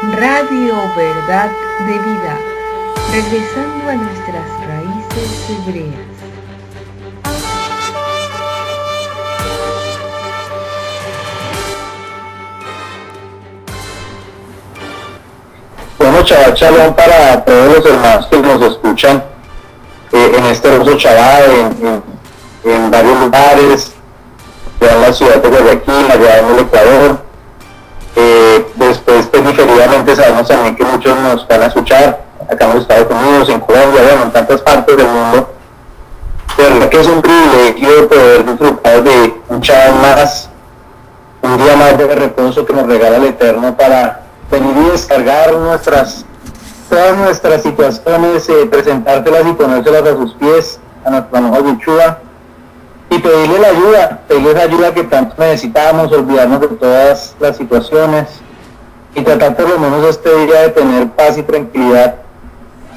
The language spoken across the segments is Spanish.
Radio Verdad de Vida, regresando a nuestras raíces hebreas. Bueno, Shabbat Shalom para todos los hermanos que nos escuchan en este hermoso Shabbat, en varios lugares, ya en la ciudad de Guayaquil, allá en el Ecuador. Después, periferidamente, sabemos también que muchos nos van a escuchar acá en los Estados Unidos, en Colombia, bueno, en tantas partes del mundo. De verdad que es un privilegio poder disfrutar de un Shabbat más, un día más de reposo que nos regala el Eterno para venir y descargar todas nuestras situaciones, presentártelas y ponérselas a sus pies, a nuestra mejor Yeshua, y pedirle esa ayuda que tanto necesitamos, olvidarnos de todas las situaciones y tratar por lo menos este día de tener paz y tranquilidad,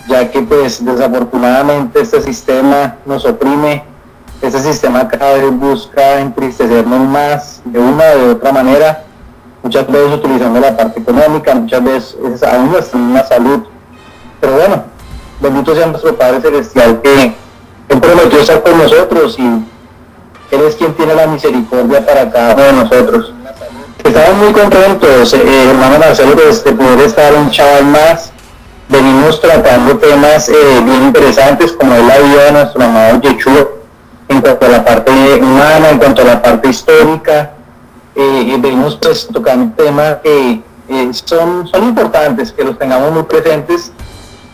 ya que pues desafortunadamente este sistema nos oprime, este sistema cada vez busca entristecernos más de una o de otra manera, muchas veces utilizando la parte económica, muchas veces aún nuestra misma salud. Pero bueno, bendito sea nuestro Padre Celestial que prometió estar con nosotros y Él es quien tiene la misericordia para cada uno de nosotros. Estamos muy contentos, hermano Marcelo, de poder estar un Shabbat más. Venimos tratando temas bien interesantes como es la vida de nuestro amado Yeshua, en cuanto a la parte humana, en cuanto a la parte histórica. Venimos pues tocando temas que son importantes, que los tengamos muy presentes,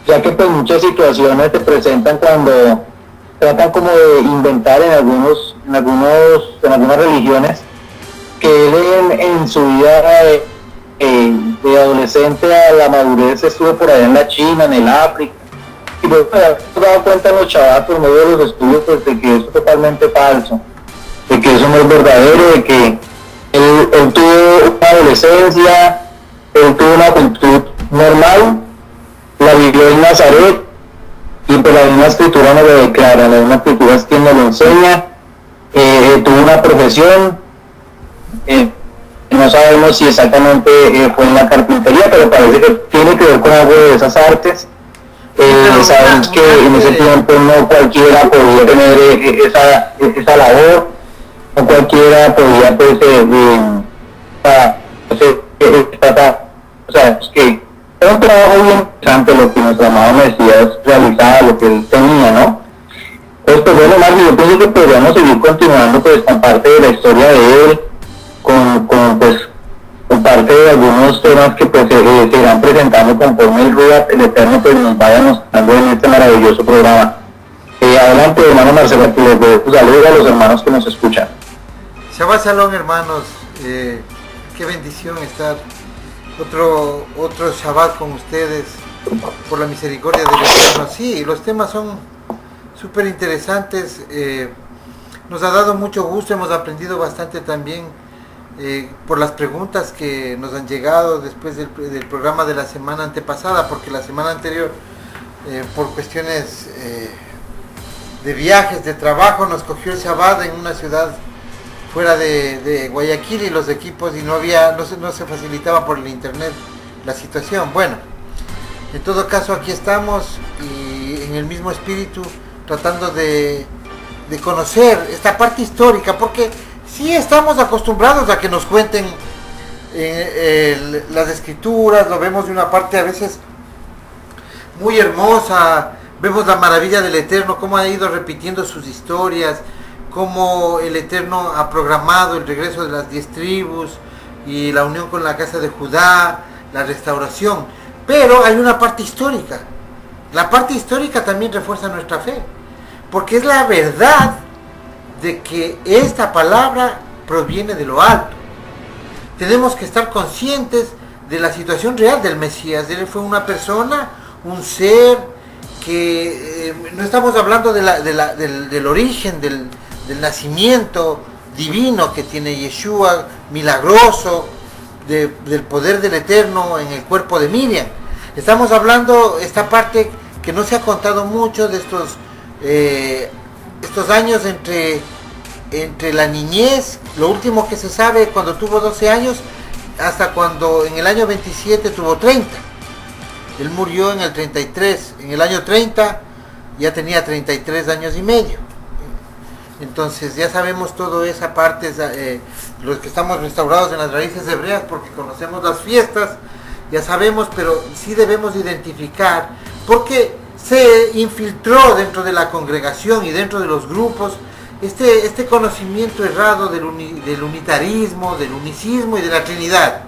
ya que pues muchas situaciones se presentan cuando tratan como de inventar en algunas religiones que él en su vida de adolescente a la madurez estuvo por allá en la China, en el África, y pues se ha dado cuenta en los Shabbat por medio de los estudios pues, de que eso es totalmente falso, de que eso no es verdadero, de que él tuvo una adolescencia, él tuvo una juventud normal, la vivió en Nazaret, y por la misma escritura nos lo declara, la misma escritura es quien nos lo enseña, tuvo una profesión, no sabemos si exactamente fue en la carpintería, pero parece que tiene que ver con algo de esas artes. Sabemos que en ese tiempo no cualquiera podía tener esa labor, no cualquiera podía pues o sea, es que era un trabajo bien interesante lo que nuestro amado Mesías realizaba, lo que él tenía, ¿no? Pues bueno, Marco, yo pienso que podríamos seguir continuando pues con parte de la historia de él, con parte de algunos temas que pues se irán presentando conforme el Eterno pues nos vaya mostrando en este maravilloso programa. Adelante, hermano Marcelo, que les doy saludos a los hermanos que nos escuchan. Shabbat Shalom, hermanos, qué bendición estar otro Shabbat con ustedes por la misericordia del Eterno. Sí, los temas son súper interesantes, nos ha dado mucho gusto, hemos aprendido bastante también por las preguntas que nos han llegado después del programa de la semana antepasada, porque la semana anterior por cuestiones de viajes, de trabajo, nos cogió el Shabbat en una ciudad fuera de Guayaquil y los equipos y no se facilitaba por el internet la situación. Bueno, en todo caso aquí estamos y en el mismo espíritu tratando de conocer esta parte histórica, porque sí estamos acostumbrados a que nos cuenten las escrituras, lo vemos de una parte a veces muy hermosa, vemos la maravilla del Eterno, cómo ha ido repitiendo sus historias, cómo el Eterno ha programado el regreso de las 10 tribus y la unión con la casa de Judá, la restauración. Pero hay una parte histórica. La parte histórica también refuerza nuestra fe, porque es la verdad de que esta palabra proviene de lo alto. Tenemos que estar conscientes de la situación real del Mesías. Él fue una persona, un ser que no estamos hablando del origen, del nacimiento divino que tiene Yeshua, milagroso, del poder del Eterno en el cuerpo de Miriam. Estamos hablando esta parte que no se ha contado mucho de estos años entre la niñez, lo último que se sabe cuando tuvo 12 años, hasta cuando en el año 27 tuvo 30. Él murió en el 33, en el año 30 ya tenía 33 años y medio. Entonces ya sabemos toda esa parte, los que estamos restaurados en las raíces hebreas, porque conocemos las fiestas, ya sabemos, pero sí debemos identificar, porque se infiltró dentro de la congregación y dentro de los grupos este conocimiento errado del unitarismo, del unicismo y de la Trinidad.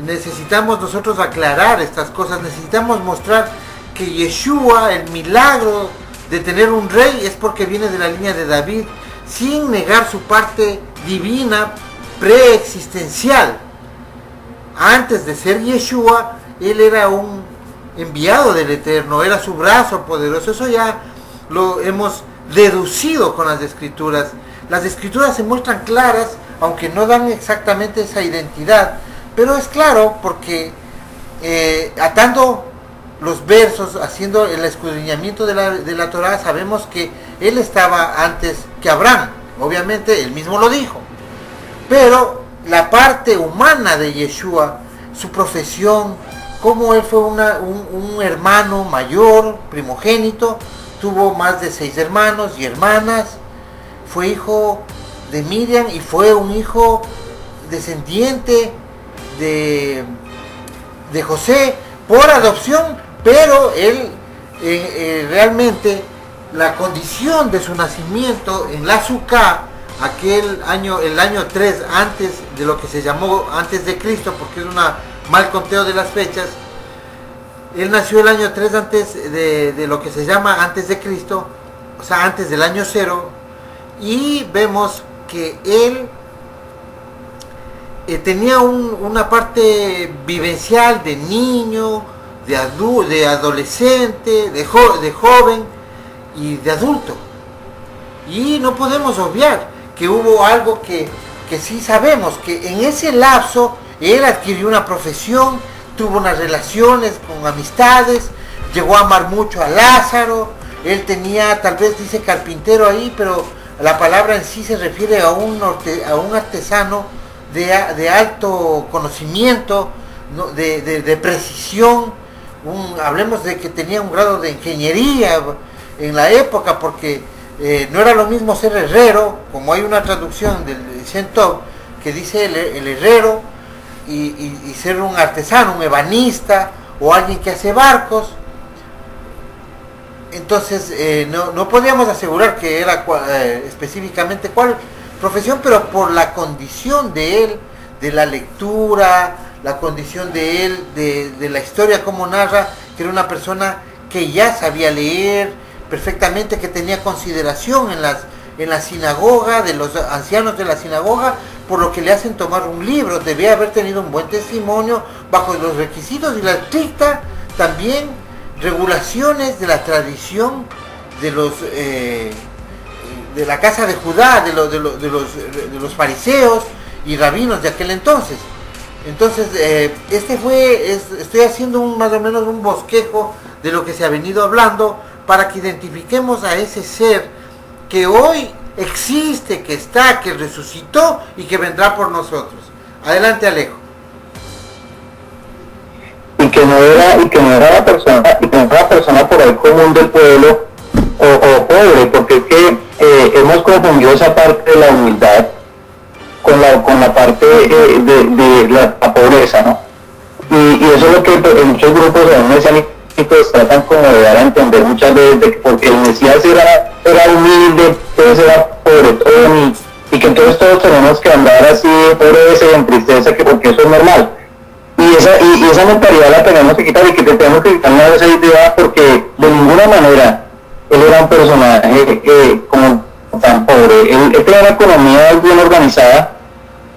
Necesitamos nosotros aclarar estas cosas, necesitamos mostrar que Yeshua, el milagro de tener un rey, es porque viene de la línea de David, sin negar su parte divina preexistencial. Antes de ser Yeshua, él era un enviado del Eterno, era su brazo poderoso. Eso ya lo hemos deducido con las Escrituras. Las Escrituras se muestran claras, aunque no dan exactamente esa identidad, pero es claro porque atando los versos, haciendo el escudriñamiento de la Torá, sabemos que él estaba antes que Abraham. Obviamente él mismo lo dijo, pero la parte humana de Yeshua, su profesión, como él fue un hermano mayor, primogénito, tuvo más de 6 hermanos y hermanas, fue hijo de Miriam y fue un hijo descendiente de José por adopción, pero él realmente la condición de su nacimiento en la Sukkah, el año 3 antes de lo que se llamó antes de Cristo, porque es un mal conteo de las fechas. Él nació el año 3 antes de lo que se llama antes de Cristo, o sea, antes del año 0, y vemos que él tenía una parte vivencial de niño, de adolescente, de joven y de adulto. Y no podemos obviar que hubo algo que sí sabemos, que en ese lapso él adquirió una profesión, tuvo unas relaciones con amistades, llegó a amar mucho a Lázaro. Él tenía, tal vez dice carpintero ahí, pero la palabra en sí se refiere a un artesano de alto conocimiento, ¿no? de precisión. Hablemos de que tenía un grado de ingeniería en la época, porque no era lo mismo ser herrero, como hay una traducción del Shem Tov que dice el herrero, y ser un artesano, un ebanista o alguien que hace barcos. Entonces no podíamos asegurar que era específicamente cuál profesión, pero por la condición de él, de la lectura, la condición de él, de la historia como narra, que era una persona que ya sabía leer perfectamente, que tenía consideración en la sinagoga, de los ancianos de la sinagoga, por lo que le hacen tomar un libro. Debía haber tenido un buen testimonio bajo los requisitos y la estricta también regulaciones de la tradición de la casa de Judá, de los fariseos y rabinos de aquel entonces. Entonces, estoy haciendo más o menos un bosquejo de lo que se ha venido hablando, para que identifiquemos a ese ser que hoy existe, que está, que resucitó y que vendrá por nosotros. Adelante, Alejo. Y que no era la persona por el común del pueblo o pobre, porque es que hemos confundido esa parte de la humildad con la parte de la pobreza, ¿no? Y eso es lo que en muchos grupos mesiánicos tratan como de dar a entender muchas veces, de que porque el Mesías era humilde, entonces era pobretón, y que entonces todos tenemos que andar así pobreza y en tristeza, que porque eso es normal. Y esa mentalidad la tenemos que quitar, y que tenemos que quitar esa idea, porque de ninguna manera él era un personaje como tan pobre. Él tenía una economía bien organizada,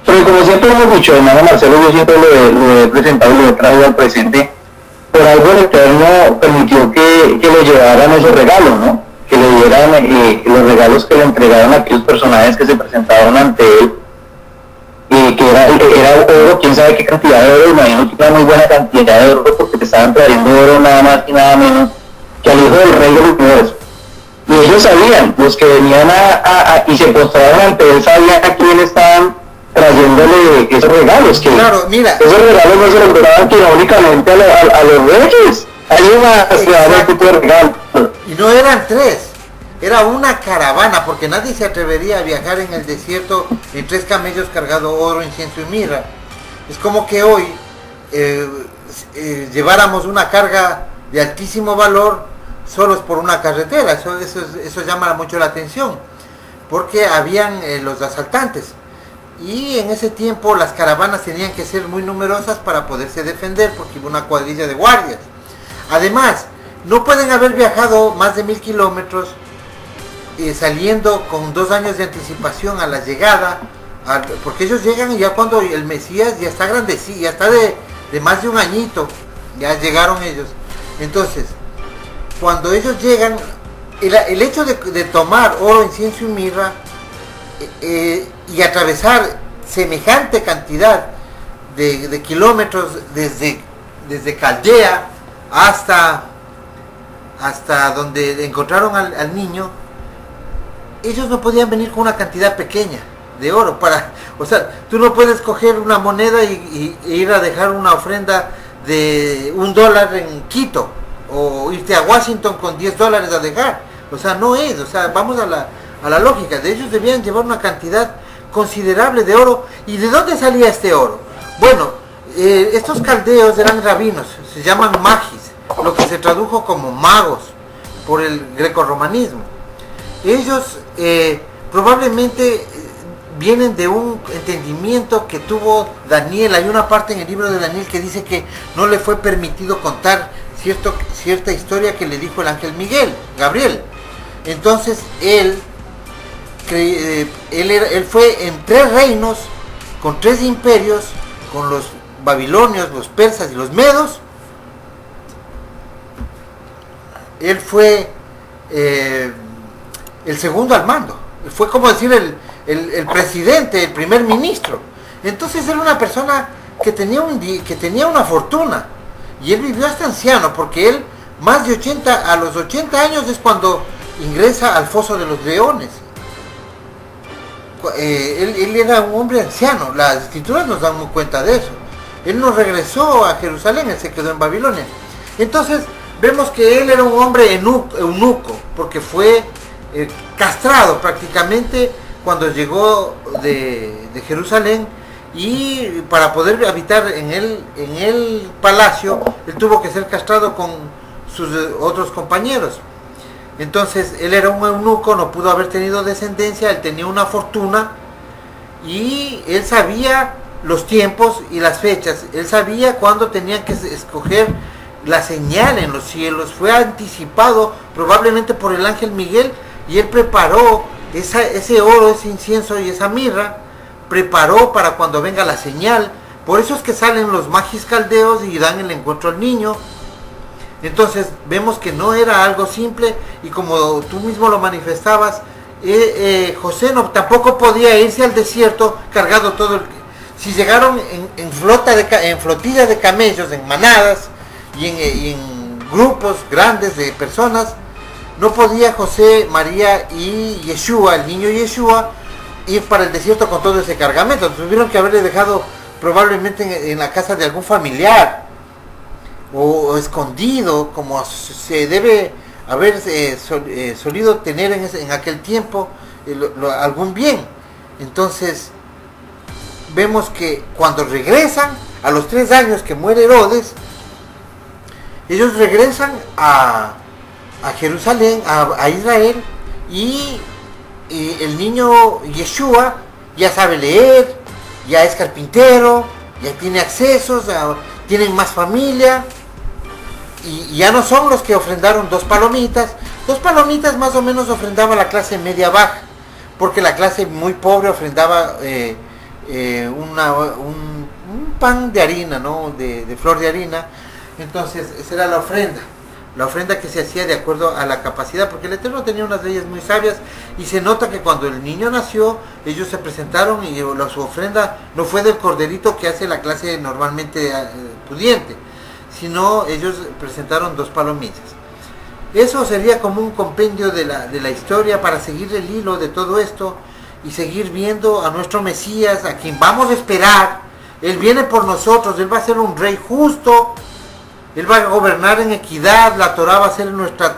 pero como siempre hemos dicho, hermano Marcelo, yo siempre lo he presentado y lo he traído al presente. Por algo el Eterno permitió que le llevaran esos regalos, ¿no? Que le dieran los regalos que le entregaron a aquellos personajes que se presentaron ante él, que era oro, quién sabe qué cantidad de oro. Imagino que una muy buena cantidad de oro, porque te estaban trayendo oro nada más y nada menos que al hijo del rey del universo. Y ellos sabían, los que venían y se postraron ante él, sabían a quién estaban trayéndole esos regalos, que claro, mira, esos regalos no se los donaban únicamente a los reyes, hay una de tipo de regalos. Y no eran 3, era una caravana, porque nadie se atrevería a viajar en el desierto en 3 camellos cargados oro, incienso y mirra. Es como que hoy lleváramos una carga de altísimo valor solos por una carretera. Eso llama mucho la atención, porque habían los asaltantes, y en ese tiempo las caravanas tenían que ser muy numerosas para poderse defender, porque iba una cuadrilla de guardias. Además, no pueden haber viajado más de 1000 kilómetros saliendo con 2 años de anticipación a la llegada, porque ellos llegan ya cuando el Mesías ya está grandecido, ya está de más de un añito, ya llegaron ellos. Entonces, cuando ellos llegan, el hecho de tomar oro, incienso y mirra y atravesar semejante cantidad de kilómetros desde Caldea hasta donde encontraron al niño, ellos no podían venir con una cantidad pequeña de oro o sea, tú no puedes coger una moneda e ir a dejar una ofrenda de $1 en Quito, o irte a Washington con $10 a dejar. O sea, no es, o sea, vamos a la lógica. De ellos debían llevar una cantidad considerable de oro. ¿Y de dónde salía este oro? Bueno, estos caldeos eran rabinos, se llaman magis, lo que se tradujo como magos por el grecorromanismo. Ellos probablemente vienen de un entendimiento que tuvo Daniel. Hay una parte en el libro de Daniel que dice que no le fue permitido contar cierta historia que le dijo el ángel Gabriel. Entonces él fue en 3 reinos, con 3 imperios, con los babilonios, los persas y los medos. Él fue el segundo al mando, fue como decir el presidente, el primer ministro. Entonces era una persona que tenía una fortuna, y él vivió hasta anciano, porque él a los 80 años es cuando ingresa al foso de los leones. Él era un hombre anciano, las escrituras nos dan cuenta de eso. Él no regresó a Jerusalén, él se quedó en Babilonia. Entonces vemos que él era un hombre eunuco, porque fue castrado prácticamente cuando llegó de Jerusalén, y para poder habitar en el palacio, él tuvo que ser castrado con sus otros compañeros. Entonces él era un eunuco, no pudo haber tenido descendencia, él tenía una fortuna, y él sabía los tiempos y las fechas, él sabía cuándo tenían que escoger la señal en los cielos. Fue anticipado probablemente por el ángel Miguel, y él preparó ese oro, ese incienso y esa mirra, preparó para cuando venga la señal. Por eso es que salen los magis caldeos y dan el encuentro al niño. Entonces vemos que no era algo simple, y como tú mismo lo manifestabas, José tampoco podía irse al desierto cargado si llegaron en flotillas de camellos, en manadas y en grupos grandes de personas, no podía José, María y Yeshua, el niño Yeshua, ir para el desierto con todo ese cargamento. Tuvieron que haberle dejado probablemente en la casa de algún familiar, o escondido, como se debe haber solido tener en aquel tiempo algún bien. Entonces vemos que cuando regresan a los 3 años que muere Herodes, ellos regresan a Jerusalén, a Israel, y el niño Yeshua ya sabe leer, ya es carpintero, ya tiene accesos, tienen más familia, y ya no son los que ofrendaron 2 palomitas. 2 palomitas más o menos ofrendaba la clase media baja, porque la clase muy pobre ofrendaba un pan de harina, ¿no? de flor de harina. Entonces esa era la ofrenda que se hacía de acuerdo a la capacidad, porque el Eterno tenía unas leyes muy sabias, y se nota que cuando el niño nació, ellos se presentaron, y su ofrenda no fue del corderito que hace la clase normalmente pudiente, sino ellos presentaron 2 palomitas. Eso sería como un compendio de la historia para seguir el hilo de todo esto. y seguir viendo a nuestro Mesías, a quien vamos a esperar. Él viene por nosotros, Él va a ser un rey justo, Él va a gobernar en equidad, la Torah va a ser nuestra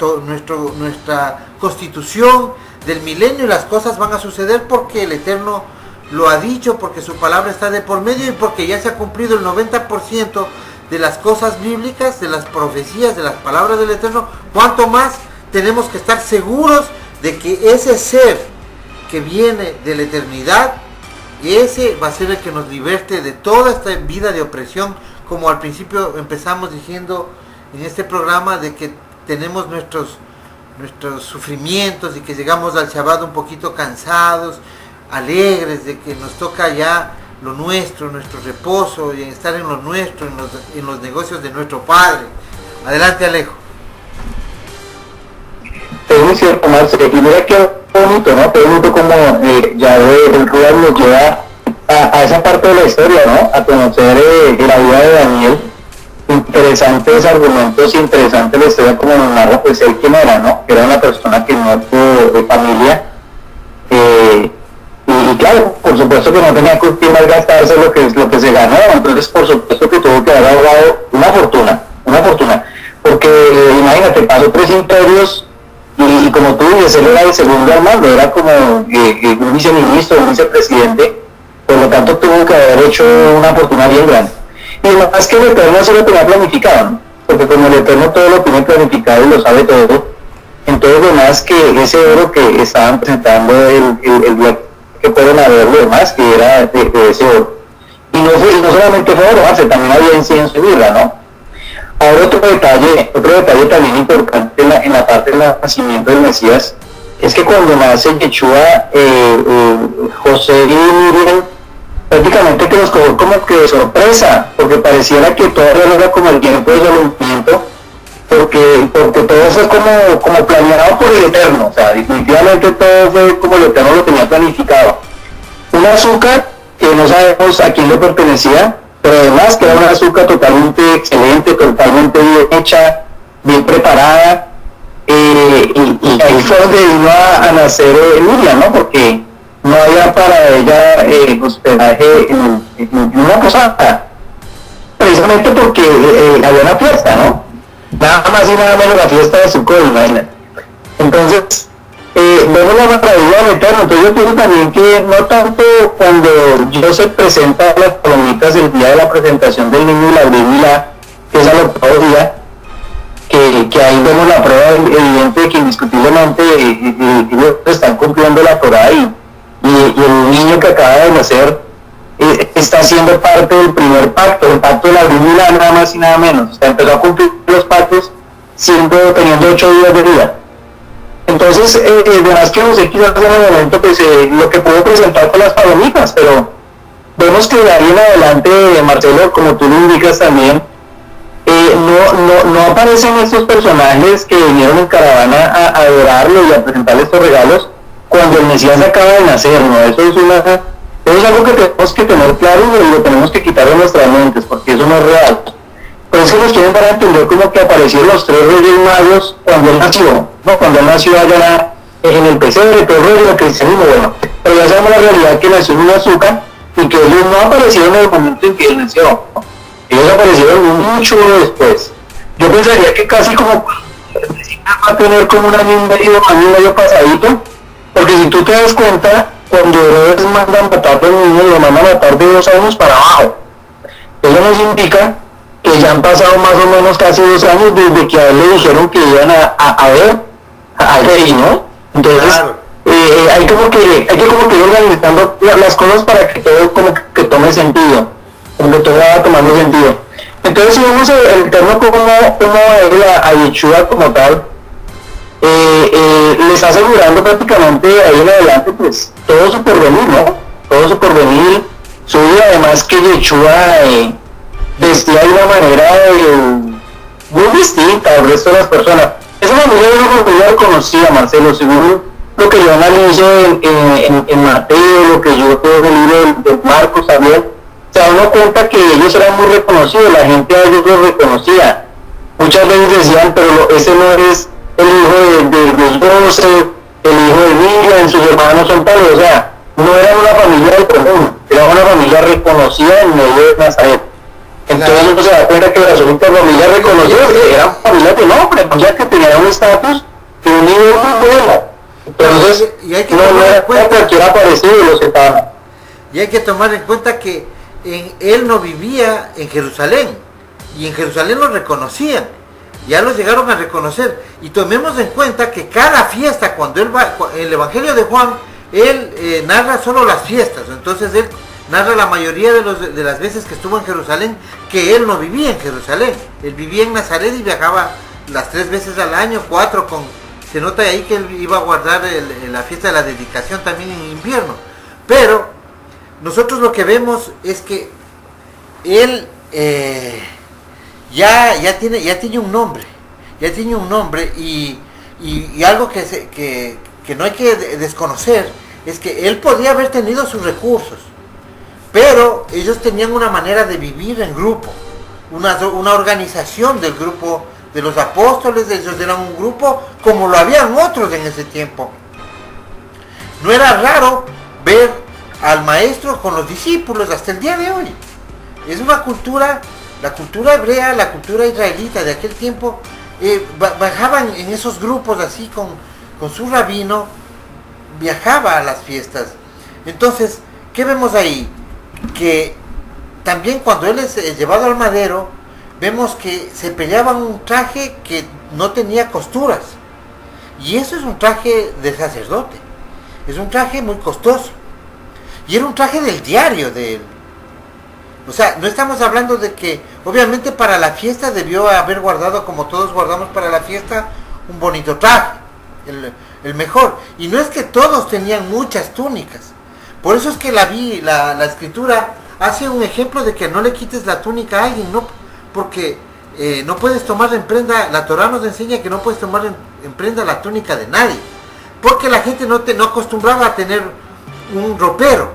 constitución del milenio, y las cosas van a suceder porque el Eterno lo ha dicho, porque su palabra está de por medio y porque ya se ha cumplido el 90% de las cosas bíblicas, de las profecías, de las palabras del Eterno. Cuanto más tenemos que estar seguros de que ese ser que viene de la eternidad, ese va a ser el que nos liberte de toda esta vida de opresión, como al principio empezamos diciendo en este programa, de que tenemos nuestros sufrimientos y que llegamos al Shabbat un poquito cansados, alegres de que nos toca ya lo nuestro reposo, y estar en lo nuestro, en los negocios de nuestro Padre. Adelante, Alejo. Es muy cierto, Marce, y mira qué bonito, ¿no? Qué bonito como Yahvé, el Ruach nos lleva a esa parte de la historia, ¿no? A conocer la vida de Daniel. Interesantes argumentos, interesante la historia como nos narra, pues él quién era, ¿no? Era una persona que no tuvo familia, y claro, por supuesto que no tenía que malgastarse lo que se ganó, entonces por supuesto que tuvo que haber ahorrado una fortuna, porque imagínate, pasó 3 imperios, y como tú dices, él era el segundo al mando, era como un viceministro, un vicepresidente, por lo tanto tuvo que haber hecho una fortuna bien grande. Y más que el Eterno se lo tenía planificado, ¿no? Porque como el Eterno todo lo tiene planificado y lo sabe todo, entonces lo más que ese oro que estaban presentando el día que fueron a ver lo demás, que era de ese oro. Y no solamente fue oro, también había incienso y mirra, ¿no? Ahora otro detalle también importante en la parte del nacimiento del Mesías, es que cuando nace Yeshua, José y Miriam prácticamente que los cogió como que de sorpresa, porque pareciera que todavía no era como el tiempo de solamente, porque todo fue como planeado por el Eterno, o sea, definitivamente todo fue como el Eterno lo tenía planificado. Un azúcar que no sabemos a quién le pertenecía, pero además que era una azúcar totalmente excelente, totalmente bien hecha, bien preparada, y ahí fue donde vino a nacer Miriam, ¿no? Porque no había para ella hospedaje en una posada, precisamente porque había una fiesta, ¿no? Nada más y nada menos la fiesta de Sukkot, imagínate. Entonces, vemos la maravilla del Eterno. Entonces yo pienso también que no tanto cuando Dios se presenta a las palomitas el día de la presentación del niño y la brívila, que es al octavo día, que ahí vemos la prueba evidente de que indiscutiblemente ellos están cumpliendo la Torah, y el niño que acaba de nacer está siendo parte del primer pacto, el pacto de la brívila, nada más y nada menos. O sea, empezó a cumplir los pactos teniendo 8 días de vida. Entonces, además que José quizás en el momento pues lo que pudo presentar con las palomitas, pero vemos que de ahí en adelante, Marcelo, como tú lo indicas también, no aparecen estos personajes que vinieron en caravana a adorarlo y a presentarle estos regalos cuando el Mesías acaba de nacer, ¿no? Eso es algo que tenemos que tener claro y lo tenemos que quitar de nuestras mentes, porque eso no es real. Pero es que nos quieren dar a entender como que aparecieron los 3 reyes magos cuando él nació, ¿no? Cuando él nació allá en el pesebre, todo el rollo del cristianismo, bueno. Pero ya sabemos la realidad, que nació en un azúcar y que ellos no aparecieron en el momento en que él nació, ¿no? Ellos aparecieron mucho después. Yo pensaría que casi como va a tener como un año y medio pasadito, porque si tú te das cuenta, cuando Herodes manda a matar a los niños, lo mandan a matar de 2 años para abajo. Eso nos indica que ya han pasado más o menos casi 2 años desde que a él le dijeron que iban a ver al rey, ¿no? Entonces, claro. hay que como que ir organizando las cosas para que todo como que tome sentido, como que todo vaya tomando sentido. Entonces, si vemos el Eterno como a Yeshua como tal, le está asegurando prácticamente ahí en adelante pues todo su porvenir, ¿no? Todo su porvenir, su vida, además que Yeshua vestía de una manera muy distinta al resto de las personas. Esa manera yo no conocía, Marcelo, según lo que yo analizo en Mateo, lo que yo veo en el libro de Marcos también, se da uno cuenta que ellos eran muy reconocidos, la gente a ellos los reconocía. Muchas veces decían, pero ese no es el hijo de José, el hijo de Miriam, sus hermanos son tales, o sea, no era una familia del común, era una familia reconocida en medio de Nazaret. Entonces uno se da cuenta que las únicas familias reconocidas eran familias de nombre, familias que tenían un estatus de un nivel muy bueno. Entonces, y hay que no tomar en era cuenta, cualquier aparecido los estaban. y hay que tomar en cuenta que él no vivía en Jerusalén, y en Jerusalén lo reconocían, ya lo llegaron a reconocer. Y tomemos en cuenta que cada fiesta, cuando él va, el Evangelio de Juan, él narra solo las fiestas, entonces él narra la mayoría de las veces que estuvo en Jerusalén, que él no vivía en Jerusalén, él vivía en Nazaret y viajaba las 3 veces al año, 4 se nota ahí que él iba a guardar la fiesta de la dedicación también en invierno. Pero nosotros lo que vemos es que él ya tiene un nombre, y algo que no hay que desconocer es que él podía haber tenido sus recursos, pero ellos tenían una manera de vivir en grupo, una organización del grupo de los apóstoles. Ellos eran un grupo como lo habían otros en ese tiempo. No era raro ver al maestro con los discípulos hasta el día de hoy. Es una cultura, la cultura hebrea, la cultura israelita de aquel tiempo, bajaban en esos grupos así con su rabino, viajaba a las fiestas. Entonces, ¿qué vemos ahí? Que también cuando él es llevado al madero, vemos que se peleaba un traje que no tenía costuras, y eso es un traje de sacerdote, es un traje muy costoso, y era un traje del diario de él. O sea, no estamos hablando de que obviamente para la fiesta debió haber guardado, como todos guardamos para la fiesta, un bonito traje, el mejor. Y no es que todos tenían muchas túnicas. Por eso es que la escritura hace un ejemplo de que no le quites la túnica a alguien, ¿no? Porque no puedes tomar en prenda, la Torá nos enseña que no puedes tomar en prenda la túnica de nadie, porque la gente no acostumbraba a tener un ropero,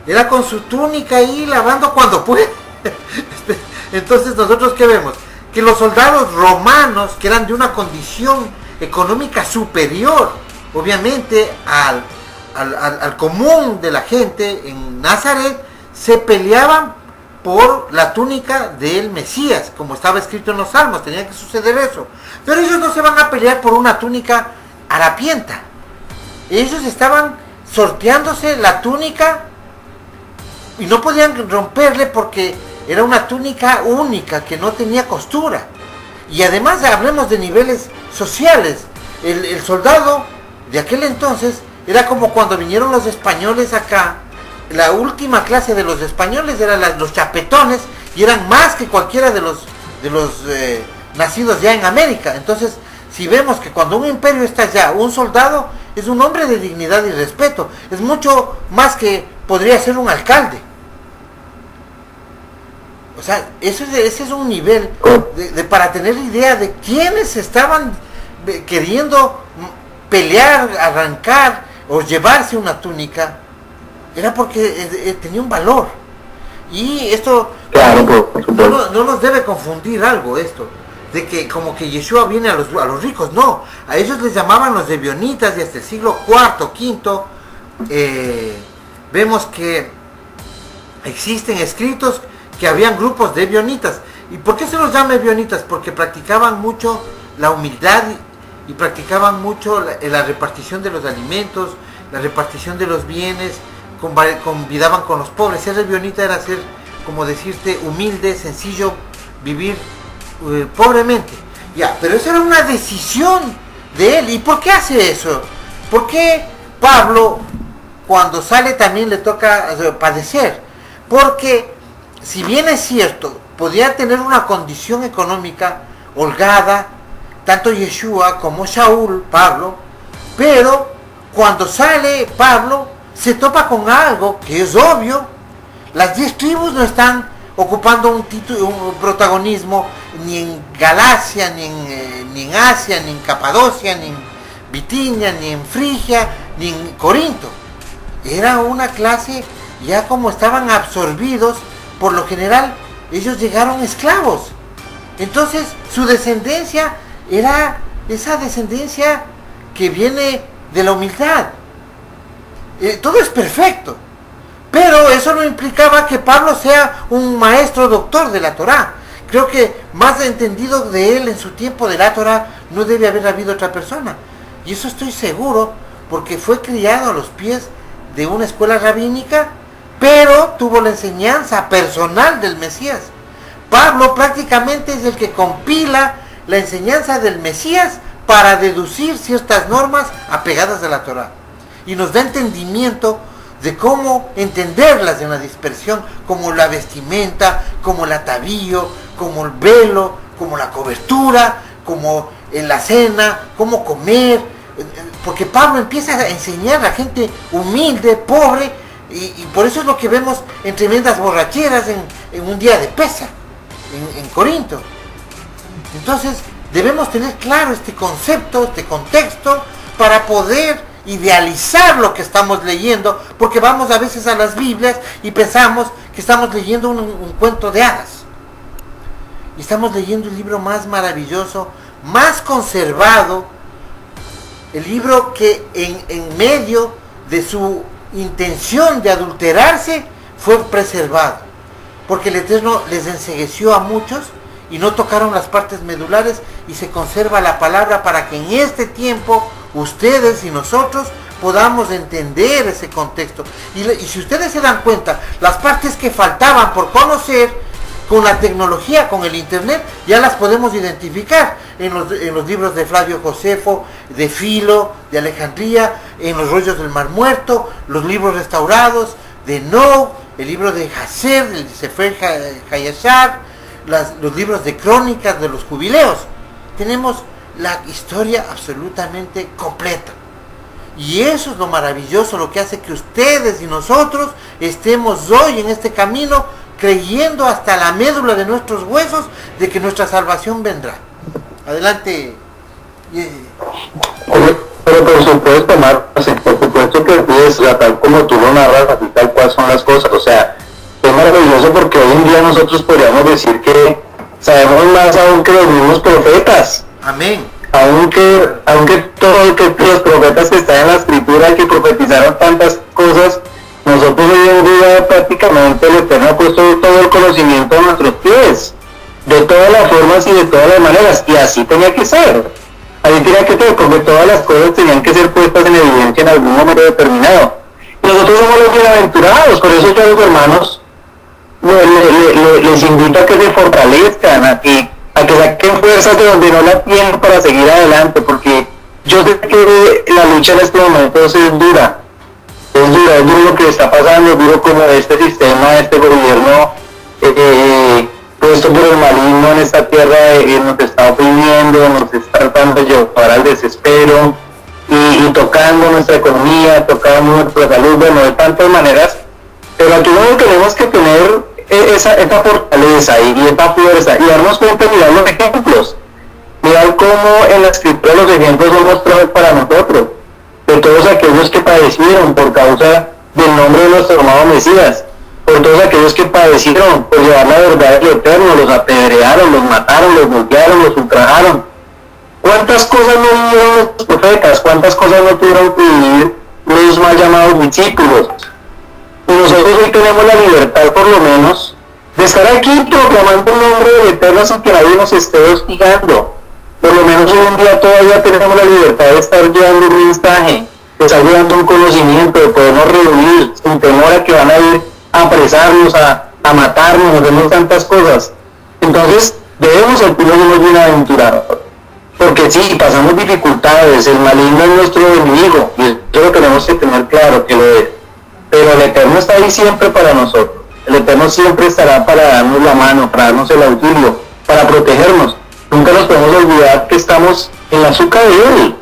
era con su túnica ahí lavando cuando puede. Entonces nosotros ¿qué vemos? Que los soldados romanos, que eran de una condición económica superior, obviamente al común de la gente en Nazaret, se peleaban por la túnica del Mesías, como estaba escrito en los Salmos, tenía que suceder eso. Pero ellos no se van a pelear por una túnica harapienta, ellos estaban sorteándose la túnica y no podían romperle porque era una túnica única que no tenía costura. Y además hablemos de niveles sociales. El soldado de aquel entonces era como cuando vinieron los españoles acá. La última clase de los españoles eran los chapetones, y eran más que cualquiera de los nacidos ya en América. Entonces, si vemos que cuando un imperio está allá, un soldado es un hombre de dignidad y respeto, es mucho más que podría ser un alcalde. O sea, ese es un nivel para tener idea de quiénes estaban queriendo pelear, arrancar o llevarse una túnica. Era porque tenía un valor. Y esto no nos debe confundir algo, esto de que como que Yeshua viene a los ricos. No, a ellos les llamaban los ebionitas, y hasta el siglo IV, V vemos que existen escritos que habían grupos de ebionitas. ¿Y por qué se los llama ebionitas? Porque practicaban mucho la humildad y practicaban mucho la repartición de los alimentos, la repartición de los bienes, convidaban con los pobres. Ser ebionita era ser, como decirte, humilde, sencillo, vivir pobremente. Ya, pero esa era una decisión de él. ¿Y por qué hace eso? ¿Por qué Pablo, cuando sale, también le toca padecer? Porque, si bien es cierto, podía tener una condición económica holgada, tanto Yeshua como Shaul, Pablo, pero cuando sale Pablo, se topa con algo que es obvio. Las 10 tribus no están ocupando un protagonismo ni en Galacia, ni en Asia, ni en Capadocia, ni en Bitinia, ni en Frigia, ni en Corinto. Era una clase, ya como estaban absorbidos, por lo general ellos llegaron esclavos. Entonces su descendencia era esa descendencia que viene de la humildad. todo es perfecto. Pero eso no implicaba que Pablo sea un maestro doctor de la Torá. Creo que más entendido de él en su tiempo de la Torá no debe haber habido otra persona. Y eso estoy seguro, porque fue criado a los pies de una escuela rabínica, pero tuvo la enseñanza personal del Mesías. Pablo prácticamente es el que compila la enseñanza del Mesías para deducir ciertas normas apegadas a la Torá. Y nos da entendimiento de cómo entenderlas en la dispersión, como la vestimenta, como el atavío, como el velo, como la cobertura, como en la cena, cómo comer, porque Pablo empieza a enseñar a gente humilde, pobre, y por eso es lo que vemos en tremendas borracheras en un día de Pesa, en Corinto. Entonces debemos tener claro este concepto, este contexto, para poder idealizar lo que estamos leyendo, porque vamos a veces a las Biblias y pensamos que estamos leyendo un cuento de hadas. Y estamos leyendo el libro más maravilloso, más conservado, el libro que en medio de su intención de adulterarse fue preservado, porque el Eterno les encegueció a muchos y no tocaron las partes medulares, y se conserva la palabra para que en este tiempo ustedes y nosotros podamos entender ese contexto. Y si ustedes se dan cuenta, las partes que faltaban por conocer, con la tecnología, con el internet, ya las podemos identificar en los libros de Flavio Josefo, de Filo, de Alejandría, en los rollos del Mar Muerto, los libros restaurados de No, el libro de Haser, el Sefer Hayashar, los libros de crónicas de los jubileos. Tenemos la historia absolutamente completa. Y eso es lo maravilloso, lo que hace que ustedes y nosotros estemos hoy en este camino, creyendo hasta la médula de nuestros huesos de que nuestra salvación vendrá. Adelante. Pero por supuesto, Marcos, por supuesto que puedes tratar como tú lo narras, así tal cual son las cosas. O sea, es maravilloso porque hoy en día nosotros podríamos decir que sabemos más aún que los mismos profetas. Amén. Aunque todos los profetas que están en la escritura, que profetizaron tantas cosas, nosotros hoy en día prácticamente el Eterno ha puesto todo el conocimiento a nuestros pies, de todas las formas y de todas las maneras, y así tenía que ser. Así tenía que ser, porque todas las cosas tenían que ser puestas en evidencia en algún momento determinado. Y nosotros somos los bienaventurados, por eso yo a los hermanos les invito a que se fortalezcan, a que saquen fuerzas de donde no la tienen para seguir adelante, porque yo sé que la lucha en este momento es dura. Es duro lo que está pasando, es duro como este sistema, este gobierno puesto por el maligno en esta tierra nos está oprimiendo, nos está tratando de llevar al desespero y tocando nuestra economía, tocando nuestra salud, bueno, de tantas maneras, pero aquí no tenemos que tener esa fortaleza y esa fuerza y darnos cuenta y mirar los ejemplos, mirar cómo en la escritura los ejemplos son mostrados para nosotros, de todos aquellos que padecieron por causa del nombre de nuestro amado Mesías, por todos aquellos que padecieron por llevar la verdad del Eterno, los apedrearon, los mataron, los golpearon, los ultrajaron. ¿Cuántas cosas no vivieron los profetas? ¿Cuántas cosas no tuvieron que vivir los mal llamados discípulos? Y nosotros hoy tenemos la libertad, por lo menos, de estar aquí proclamando el nombre del Eterno sin que nadie nos esté hostigando. Por lo menos hoy en día todavía tenemos la libertad de estar llevando un mensaje, de estar llevando un conocimiento, de podernos reunir sin temor a que van a ir a apresarnos, a matarnos, hacemos tantas cosas. Entonces debemos sentirnos unos bienaventurados, porque sí, pasamos dificultades, el maligno es nuestro enemigo, y eso lo tenemos que tener claro que lo es, pero el Eterno está ahí siempre para nosotros, el Eterno siempre estará para darnos la mano, para darnos el auxilio, para protegernos. Nunca nos podemos olvidar que estamos en la azúcar de Él,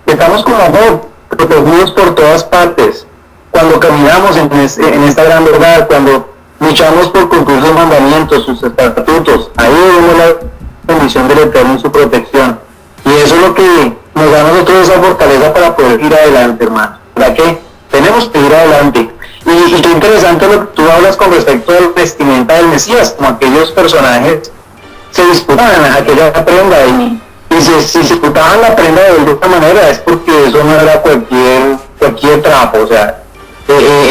que estamos como Job, protegidos por todas partes. Cuando caminamos en esta gran verdad, cuando luchamos por cumplir sus mandamientos, sus estatutos, ahí vemos la bendición del Eterno y su protección. Y eso es lo que nos da a nosotros esa fortaleza para poder ir adelante, hermano. ¿Verdad que tenemos que ir adelante? Y qué interesante lo que tú hablas con respecto a la vestimenta del Mesías, como aquellos personajes se disputaban aquella prenda y si disputaban la prenda de esta manera es porque eso no era cualquier trapo, o sea,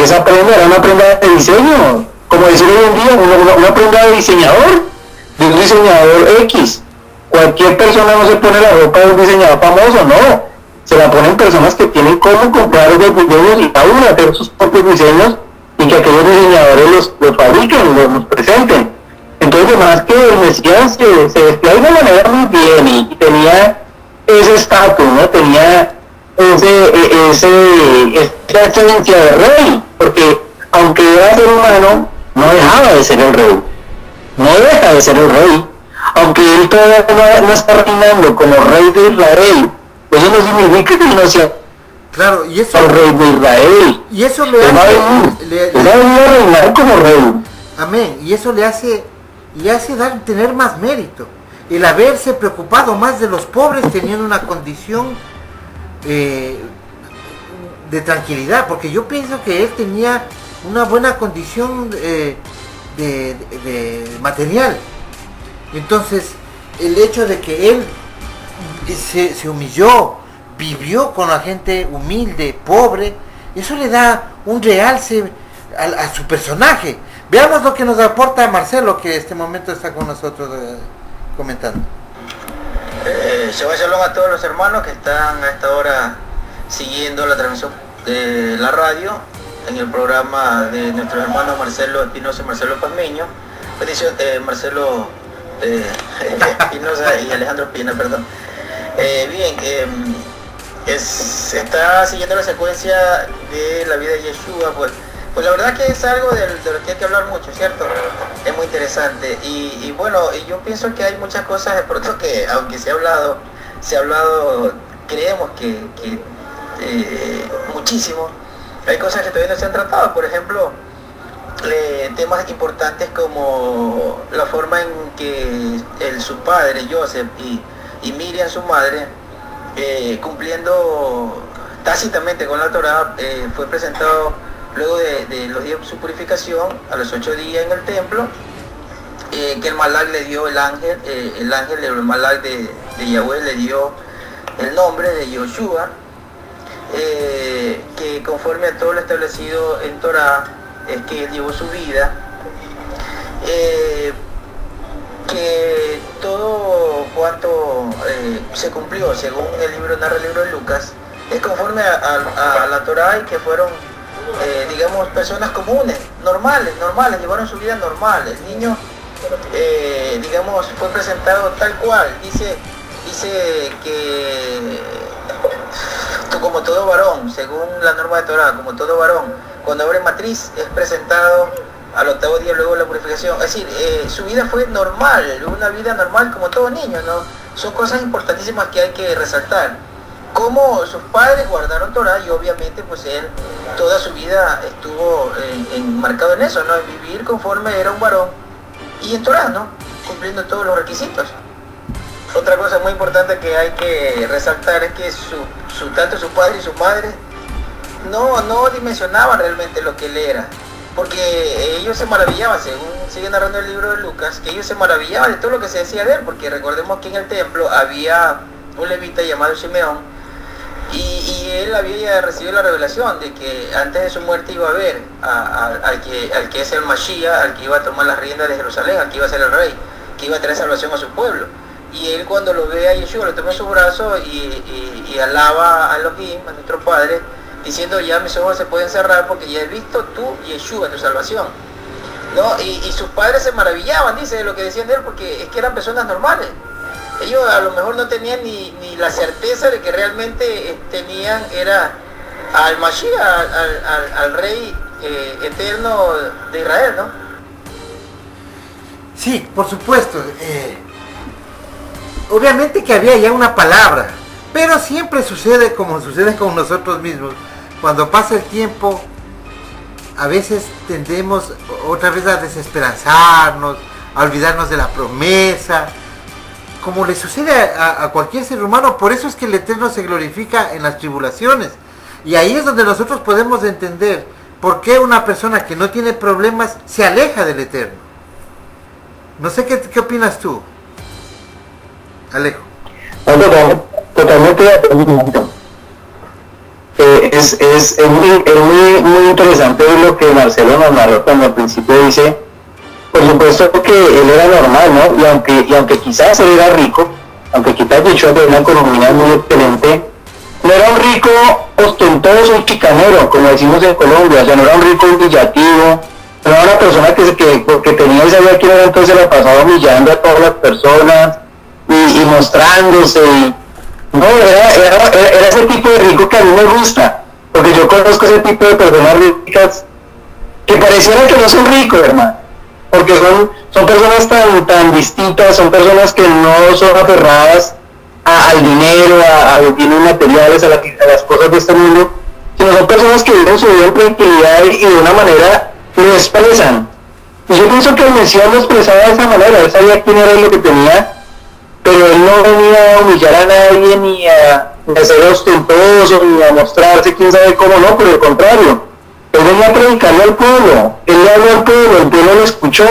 esa prenda era una prenda de diseño, como decir hoy en día, una prenda de diseñador, de un diseñador X. Cualquier persona no se pone la ropa de un diseñador famoso, no. Se la ponen personas que tienen cómo comprar los diseños y cada uno hacer sus propios diseños y que aquellos diseñadores los fabriquen, los presenten. Entonces, además que el Mesías se vestía de una manera muy bien y tenía ese estatus, ¿no? Tenía esa esencia de rey, porque aunque era ser humano, no dejaba de ser el rey, no deja de ser el rey, aunque él todavía no está reinando como rey de Israel, eso no significa que no sea claro, y eso el rey de Israel, y eso le va a reinar como rey. Amén, y eso le hace tener más mérito, el haberse preocupado más de los pobres teniendo una condición de tranquilidad, porque yo pienso que él tenía una buena condición de material. Entonces, el hecho de que él se humilló, vivió con la gente humilde, pobre, eso le da un realce a su personaje. Veamos lo que nos aporta Marcelo, que este momento está con nosotros comentando. Shabbat Shalom a todos los hermanos que están a esta hora siguiendo la transmisión de la radio en el programa de nuestros hermanos Marcelo Espinosa y Marcelo Pazmiño. Bendición, Marcelo Espinosa y Alejandro Pina, perdón. Está siguiendo la secuencia de la vida de Yeshua, pues la verdad que es algo de lo que hay que hablar mucho, ¿cierto? Es muy interesante y bueno, yo pienso que hay muchas cosas de pronto que, aunque se ha hablado, creemos que muchísimo, hay cosas que todavía no se han tratado. Por ejemplo, temas importantes como la forma en que su padre, Joseph, y Miriam, su madre, cumpliendo tácitamente con la Torá, fue presentado luego de los días de su purificación, a los 8 días en el templo, que el Malak le dio el Malak de Yahweh le dio el nombre de Yoshua, que conforme a todo lo establecido en Torá, es que él llevó su vida, que todo cuanto se cumplió, según narra el libro de Lucas, es conforme a la Torá, y que fueron digamos, personas comunes, normales, llevaron su vida normal. El niño, digamos, fue presentado tal cual. Dice que como todo varón, según la norma de Torah, como todo varón, cuando abre matriz es presentado al 8º día luego de la purificación. Es decir, su vida fue normal, una vida normal como todo niño, ¿no? Son cosas importantísimas que hay que resaltar. Como sus padres guardaron Torah, y obviamente pues él toda su vida estuvo marcado en eso, ¿no? En vivir conforme era un varón y en Torah, ¿no? Cumpliendo todos los requisitos. Otra cosa muy importante que hay que resaltar es que tanto su padre y su madre no dimensionaban realmente lo que él era, porque ellos se maravillaban, según sigue narrando el libro de Lucas, que ellos se maravillaban de todo lo que se decía de él, porque recordemos que en el templo había un levita llamado Simeón, y él había recibido la revelación de que antes de su muerte iba a ver al que es el Mashiach, al que iba a tomar las riendas de Jerusalén, al que iba a ser el rey, que iba a traer salvación a su pueblo. Y él, cuando lo ve a Yeshua, lo toma en su brazo y alaba a Elohim, a nuestro Padre, diciendo: ya mis ojos se pueden cerrar porque ya he visto tú, Yeshua, tu salvación, ¿no? Y sus padres se maravillaban, dice, de lo que decían de él, porque es que eran personas normales. Ellos a lo mejor no tenían ni la certeza de que realmente tenían al Mashiach, al Rey eterno de Israel, ¿no? Sí, por supuesto. Obviamente que había ya una palabra, pero siempre sucede como sucede con nosotros mismos. Cuando pasa el tiempo, a veces tendemos otra vez a desesperanzarnos, a olvidarnos de la promesa, como le sucede a cualquier ser humano. Por eso es que el Eterno se glorifica en las tribulaciones. Y ahí es donde nosotros podemos entender por qué una persona que no tiene problemas se aleja del Eterno. No sé qué opinas tú, Alejo. Totalmente de acuerdo. muy interesante lo que Marcelo nos narró cuando al principio dice, por supuesto que él era normal, ¿no? Y aunque quizás él era rico, aunque quizás de hecho tenía una economía muy excelente, no era un rico ostentoso y chicanero, como decimos en Colombia, o sea, no era un rico humillativo, no era una persona que porque tenía y sabía quién era, entonces la pasaba humillando a todas las personas y mostrándose, no, era ese tipo de rico que a mí me gusta, porque yo conozco ese tipo de personas ricas que pareciera que no son ricos, hermano, porque son personas tan distintas, son personas que no son aferradas al dinero, a los bienes materiales, a las cosas de este mundo, sino son personas que viven su vida en tranquilidad y de una manera lo expresan. Y yo pienso que el Mesías lo expresaba de esa manera, él sabía quién era y lo que tenía, pero él no venía a humillar a nadie, ni a ser ostentoso, ni a mostrarse quién sabe cómo, no, por el contrario. Él venía a predicarle al pueblo, él le habló al pueblo, el pueblo lo escuchó,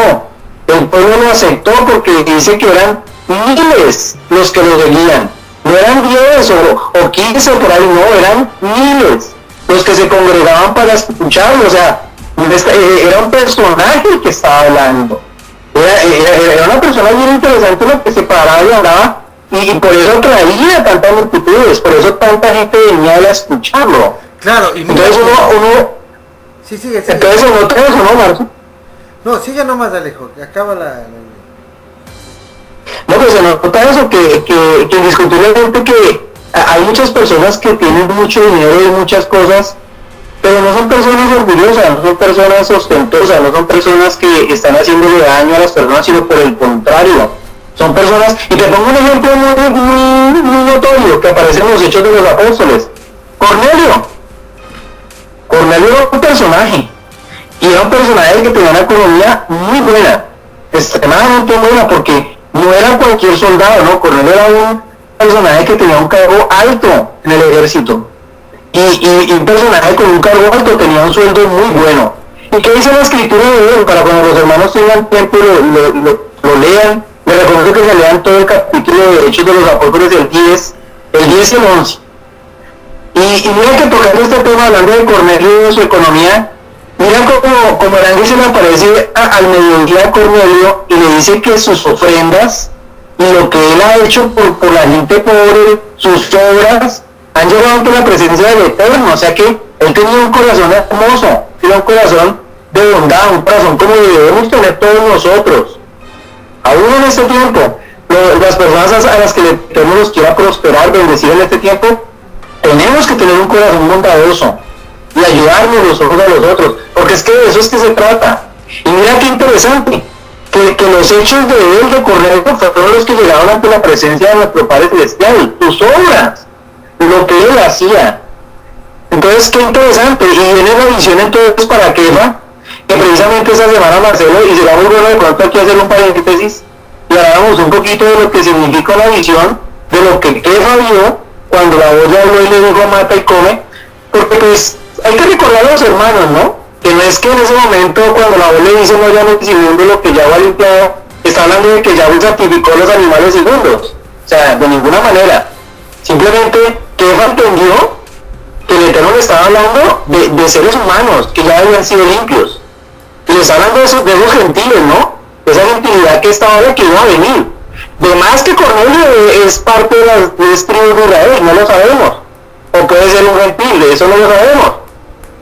el pueblo lo aceptó porque dice que eran miles los que lo seguían, no eran 10 o 15 por ahí, no, eran miles los que se congregaban para escucharlo, o sea, era un personaje que estaba hablando, era una persona bien interesante lo que se paraba y hablaba, y por eso atraía tantas multitudes, por eso tanta gente venía a escucharlo. Claro, y entonces uno sí, sigue. Entonces se nota eso, ¿no, Marcio? No, sigue nomás, Alejo, que acaba No, pues se nota eso, que indiscutiblemente que hay muchas personas que tienen mucho dinero y muchas cosas, pero no son personas orgullosas, no son personas ostentosas, no son personas que están haciéndole daño a las personas, sino por el contrario, son personas, y te pongo un ejemplo muy notorio que aparece en los Hechos de los Apóstoles. Cornelio era un personaje, y era un personaje que tenía una economía muy buena, extremadamente buena, porque no era cualquier soldado, ¿no? Cornelio era un personaje que tenía un cargo alto en el ejército, y un personaje con un cargo alto tenía un sueldo muy bueno. ¿Y qué dice la escritura de él? Para cuando los hermanos tengan tiempo lo lean. Les recomiendo que se lean todo el capítulo de Hechos de los Apóstoles, el 10 y el 11. Y mira que tocando este tema, hablando de Cornelio y de su economía, mira como Arangue se le aparece al mediodía a Cornelio y le dice que sus ofrendas y lo que él ha hecho por la gente pobre, sus obras, han llegado ante la presencia del Eterno. O sea que él tenía un corazón hermoso, tenía un corazón de bondad, un corazón como debemos tener todos nosotros. Aún en este tiempo, las personas a las que el Eterno los quiera prosperar, bendecir en este tiempo, tenemos que tener un corazón bondadoso y ayudarnos los unos a los otros, porque es que de eso es que se trata. Y mira qué interesante, que los hechos de él, de Cornelio, fueron los que llegaron ante la presencia de nuestro Padre Celestial, sus obras, lo que él hacía. Entonces qué interesante, y viene la visión entonces para Kefa, que precisamente esa semana, Marcelo, y será muy bueno de pronto aquí hacer un paréntesis y hablamos un poquito de lo que significa la visión, de lo que Kefa vio cuando la voz le habló y le dijo mata y come, porque pues hay que recordar a los hermanos, ¿no? Que no es que en ese momento cuando la voz le dice no ya no siguiendo lo que ya va limpiado, está hablando de que ya sacrificó los animales inmundos, o sea, de ninguna manera, simplemente Kefa entendió que el Eterno le estaba hablando de seres humanos que ya habían sido limpios, y le está hablando de esos gentiles, ¿no? De esa gentilidad que estaba de que iba a venir. De más que Cornelio es parte de las 10 tribus de Israel, no lo sabemos, o puede ser un gentil, eso no lo sabemos,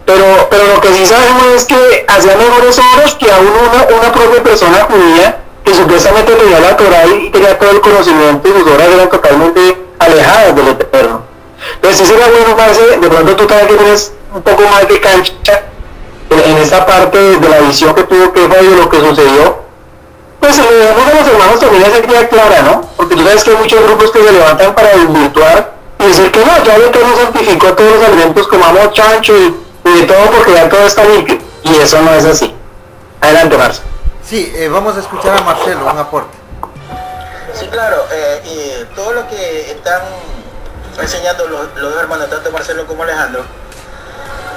pero lo que sí sabemos es que hacía mejores obras que aún una propia persona judía que supuestamente tenía la Torah y tenía todo el conocimiento, y sus obras eran totalmente alejadas del Eterno. Entonces sí sería bueno, Marce, de pronto tú también que tienes un poco más de cancha en esta parte de la visión que tuvo Kefa y de lo que sucedió, pues le damos a los hermanos también esa idea clara, ¿no? Porque tú sabes que hay muchos grupos que se levantan para desvirtuar y decir que no, ya el Eterno santificó todos los alimentos, comamos chancho y de todo porque ya todo está limpio. Y eso no es así. Adelante, Marce. Sí, vamos a escuchar a Marcelo, un aporte. Sí, claro, y todo lo que están enseñando los dos hermanos, tanto Marcelo como Alejandro,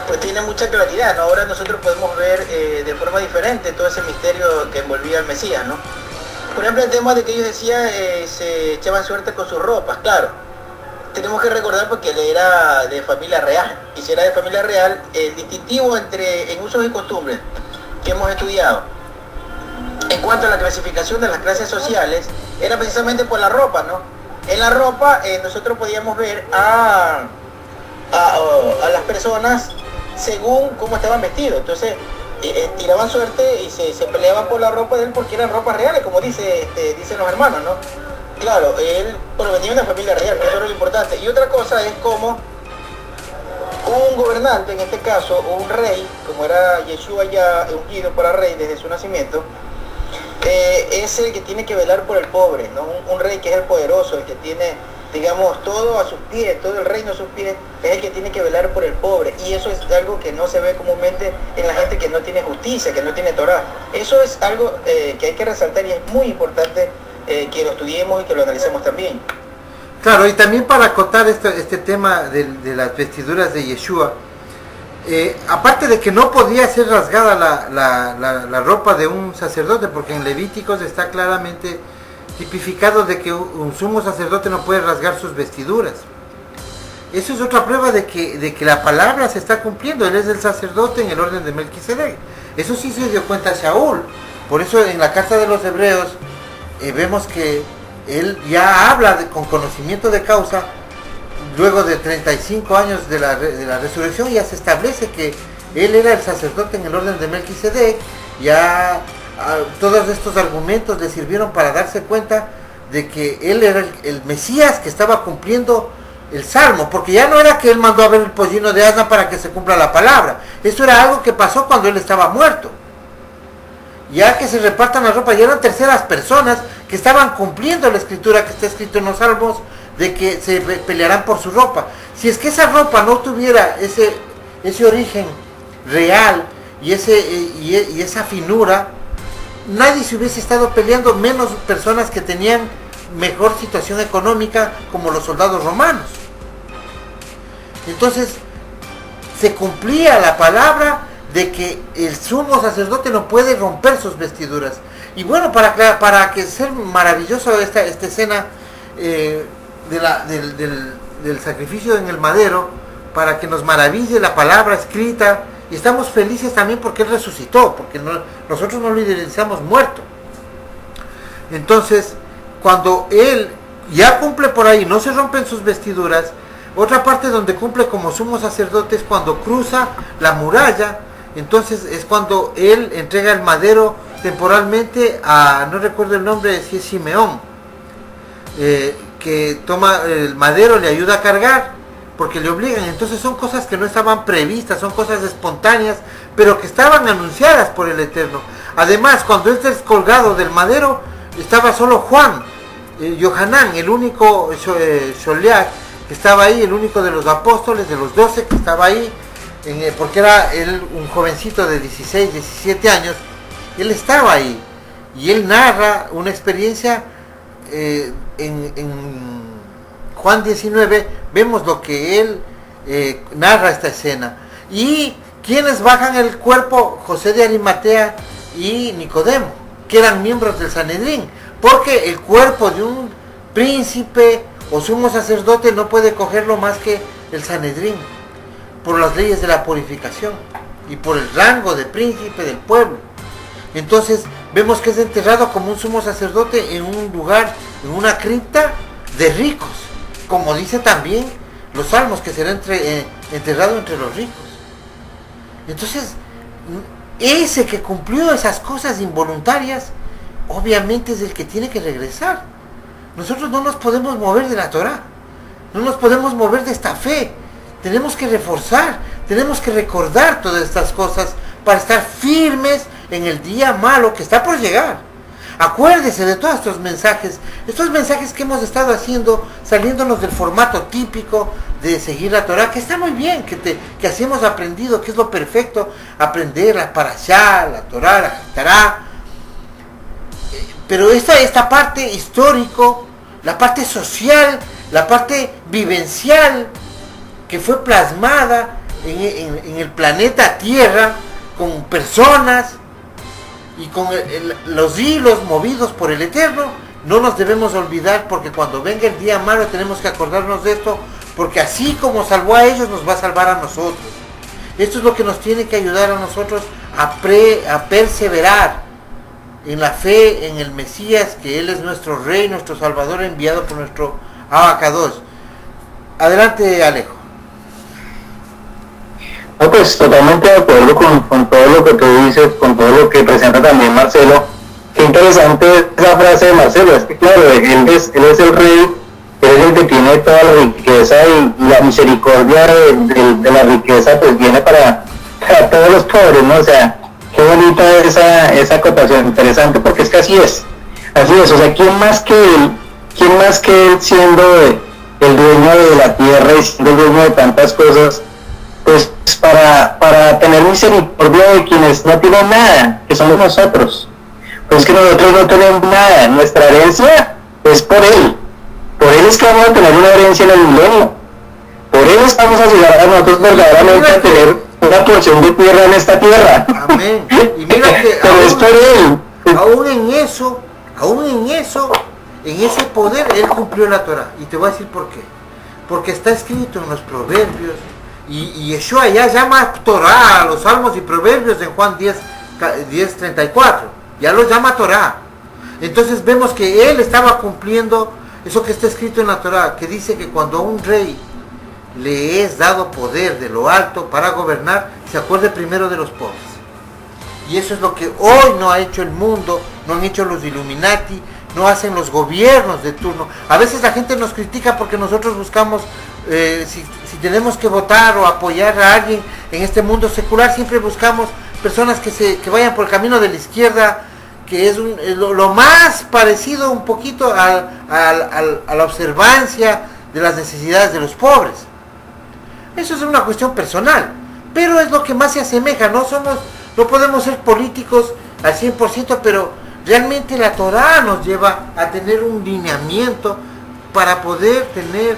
pues tiene mucha claridad, ¿no? Ahora nosotros podemos ver de forma diferente todo ese misterio que envolvía al Mesías, ¿no? Por ejemplo, el tema de que ellos decían se echaban suerte con sus ropas, claro. tenemos que recordar porque él era de familia real. Y si era de familia real, el distintivo en usos y costumbres que hemos estudiado en cuanto a la clasificación de las clases sociales era precisamente por la ropa, ¿no? En la ropa nosotros podíamos ver a las personas según cómo estaban vestidos. Entonces tiraban suerte y se peleaban por la ropa de él porque eran ropas reales, como dicen los hermanos, ¿no? Claro, él provenía de una familia real, que eso es lo importante. Y otra cosa es como un gobernante, en este caso, o un rey, como era Yeshua ya ungido para rey desde su nacimiento, es el que tiene que velar por el pobre, ¿no? Un rey que es el poderoso, el que tiene, digamos, todo a sus pies, todo el reino a sus pies, es el que tiene que velar por el pobre. Y eso es algo que no se ve comúnmente en la gente que no tiene justicia, que no tiene Torah. Eso es algo que hay que resaltar y es muy importante que lo estudiemos y que lo analicemos también. Claro, y también para acotar este tema de las vestiduras de Yeshua, aparte de que no podía ser rasgada la ropa de un sacerdote, porque en Levíticos está claramente tipificado de que un sumo sacerdote no puede rasgar sus vestiduras. Eso es otra prueba de que la palabra se está cumpliendo. Él es el sacerdote en el orden de Melquisedec. Eso sí se dio cuenta Saúl. Por eso en la carta de los Hebreos vemos que él ya habla con conocimiento de causa. Luego de 35 años de la resurrección ya se establece que él era el sacerdote en el orden de Melquisedec. Ya todos estos argumentos le sirvieron para darse cuenta de que él era el Mesías que estaba cumpliendo el Salmo, porque ya no era que él mandó a ver el pollino de asna para que se cumpla la palabra. Eso era algo que pasó cuando él estaba muerto. Ya que se repartan las ropas, ya eran terceras personas que estaban cumpliendo la escritura que está escrito en los Salmos, de que se pelearán por su ropa. Si es que esa ropa no tuviera ese origen real y esa finura, nadie se hubiese estado peleando, menos personas que tenían mejor situación económica como los soldados romanos. Entonces se cumplía la palabra de que el sumo sacerdote no puede romper sus vestiduras. Y bueno, para que sea maravilloso esta escena del sacrificio en el madero, para que nos maraville la palabra escrita, y estamos felices también porque él resucitó, porque nosotros no lo idealizamos muerto. Entonces, cuando él ya cumple por ahí, no se rompen sus vestiduras. Otra parte donde cumple como sumo sacerdote es cuando cruza la muralla. Entonces es cuando él entrega el madero temporalmente a, no recuerdo el nombre, si es Simeón, que toma el madero, le ayuda a cargar, porque le obligan. Entonces son cosas que no estaban previstas, son cosas espontáneas, pero que estaban anunciadas por el Eterno. Además, cuando él es descolgado del madero, estaba solo Juan, Yohanan, el único Sholiach que estaba ahí, el único de los apóstoles, de los 12 que estaba ahí, porque era él un jovencito de 16, 17 años. Él estaba ahí y él narra una experiencia en Juan 19. Vemos lo que él narra esta escena. Y quienes bajan el cuerpo, José de Arimatea y Nicodemo, que eran miembros del Sanedrín, porque el cuerpo de un príncipe o sumo sacerdote no puede cogerlo más que el Sanedrín, por las leyes de la purificación y por el rango de príncipe del pueblo. Entonces vemos que es enterrado como un sumo sacerdote en un lugar, en una cripta de ricos, como dice también los salmos, que será enterrado entre los ricos. Entonces ese que cumplió esas cosas involuntarias, obviamente es el que tiene que regresar. Nosotros no nos podemos mover de la Torah, no nos podemos mover de esta fe. Tenemos que reforzar, tenemos que recordar todas estas cosas para estar firmes en el día malo que está por llegar. Acuérdese de todos estos mensajes que hemos estado haciendo, saliéndonos del formato típico de seguir la Torah, que está muy bien, que así hemos aprendido, que es lo perfecto, aprender la Parashá, la Torah, la Haftará. Pero esta parte histórico, la parte social, la parte vivencial, que fue plasmada en el planeta Tierra, con personas y con los hilos movidos por el Eterno, no nos debemos olvidar, porque cuando venga el día malo tenemos que acordarnos de esto, porque así como salvó a ellos, nos va a salvar a nosotros. Esto es lo que nos tiene que ayudar a nosotros a perseverar en la fe en el Mesías, que Él es nuestro Rey, nuestro Salvador, enviado por nuestro Abacados. Adelante, Alejo. No, pues totalmente de acuerdo con todo lo que tú dices, con todo lo que presenta también Marcelo. Qué interesante esa frase de Marcelo. Es que claro, él es el Rey, él es el que tiene toda la riqueza, y la misericordia de la riqueza pues viene para todos los pobres, ¿no? O sea, qué bonita esa acotación, interesante, porque es que así es, o sea, ¿quién más que él siendo el dueño de la tierra y siendo el dueño de tantas cosas, pues para tener misericordia de quienes no tienen nada, que somos nosotros? Pues que nosotros no tenemos nada, nuestra herencia es por él es que vamos a tener una herencia en el milenio, por él estamos a llegar a nosotros verdaderamente a tener una porción de tierra en esta tierra. Amén. Y mira que pero es por él. Aún en ese poder, Él cumplió la Torah. Y te voy a decir por qué. Porque está escrito en los proverbios, y Yeshua ya llama Torah a los salmos y proverbios en Juan 10:34. Ya los llama Torah. Entonces vemos que Él estaba cumpliendo eso que está escrito en la Torah, que dice que cuando a un rey le es dado poder de lo alto para gobernar, se acuerde primero de los pobres. Y eso es lo que hoy no ha hecho el mundo, no han hecho los Illuminati, no hacen los gobiernos de turno. A veces la gente nos critica porque nosotros buscamos, si tenemos que votar o apoyar a alguien en este mundo secular, siempre buscamos personas que vayan por el camino de la izquierda, que es lo más parecido un poquito a la observancia de las necesidades de los pobres. Eso es una cuestión personal, pero es lo que más se asemeja. No podemos ser políticos al 100%, pero realmente la Torah nos lleva a tener un lineamiento para poder tener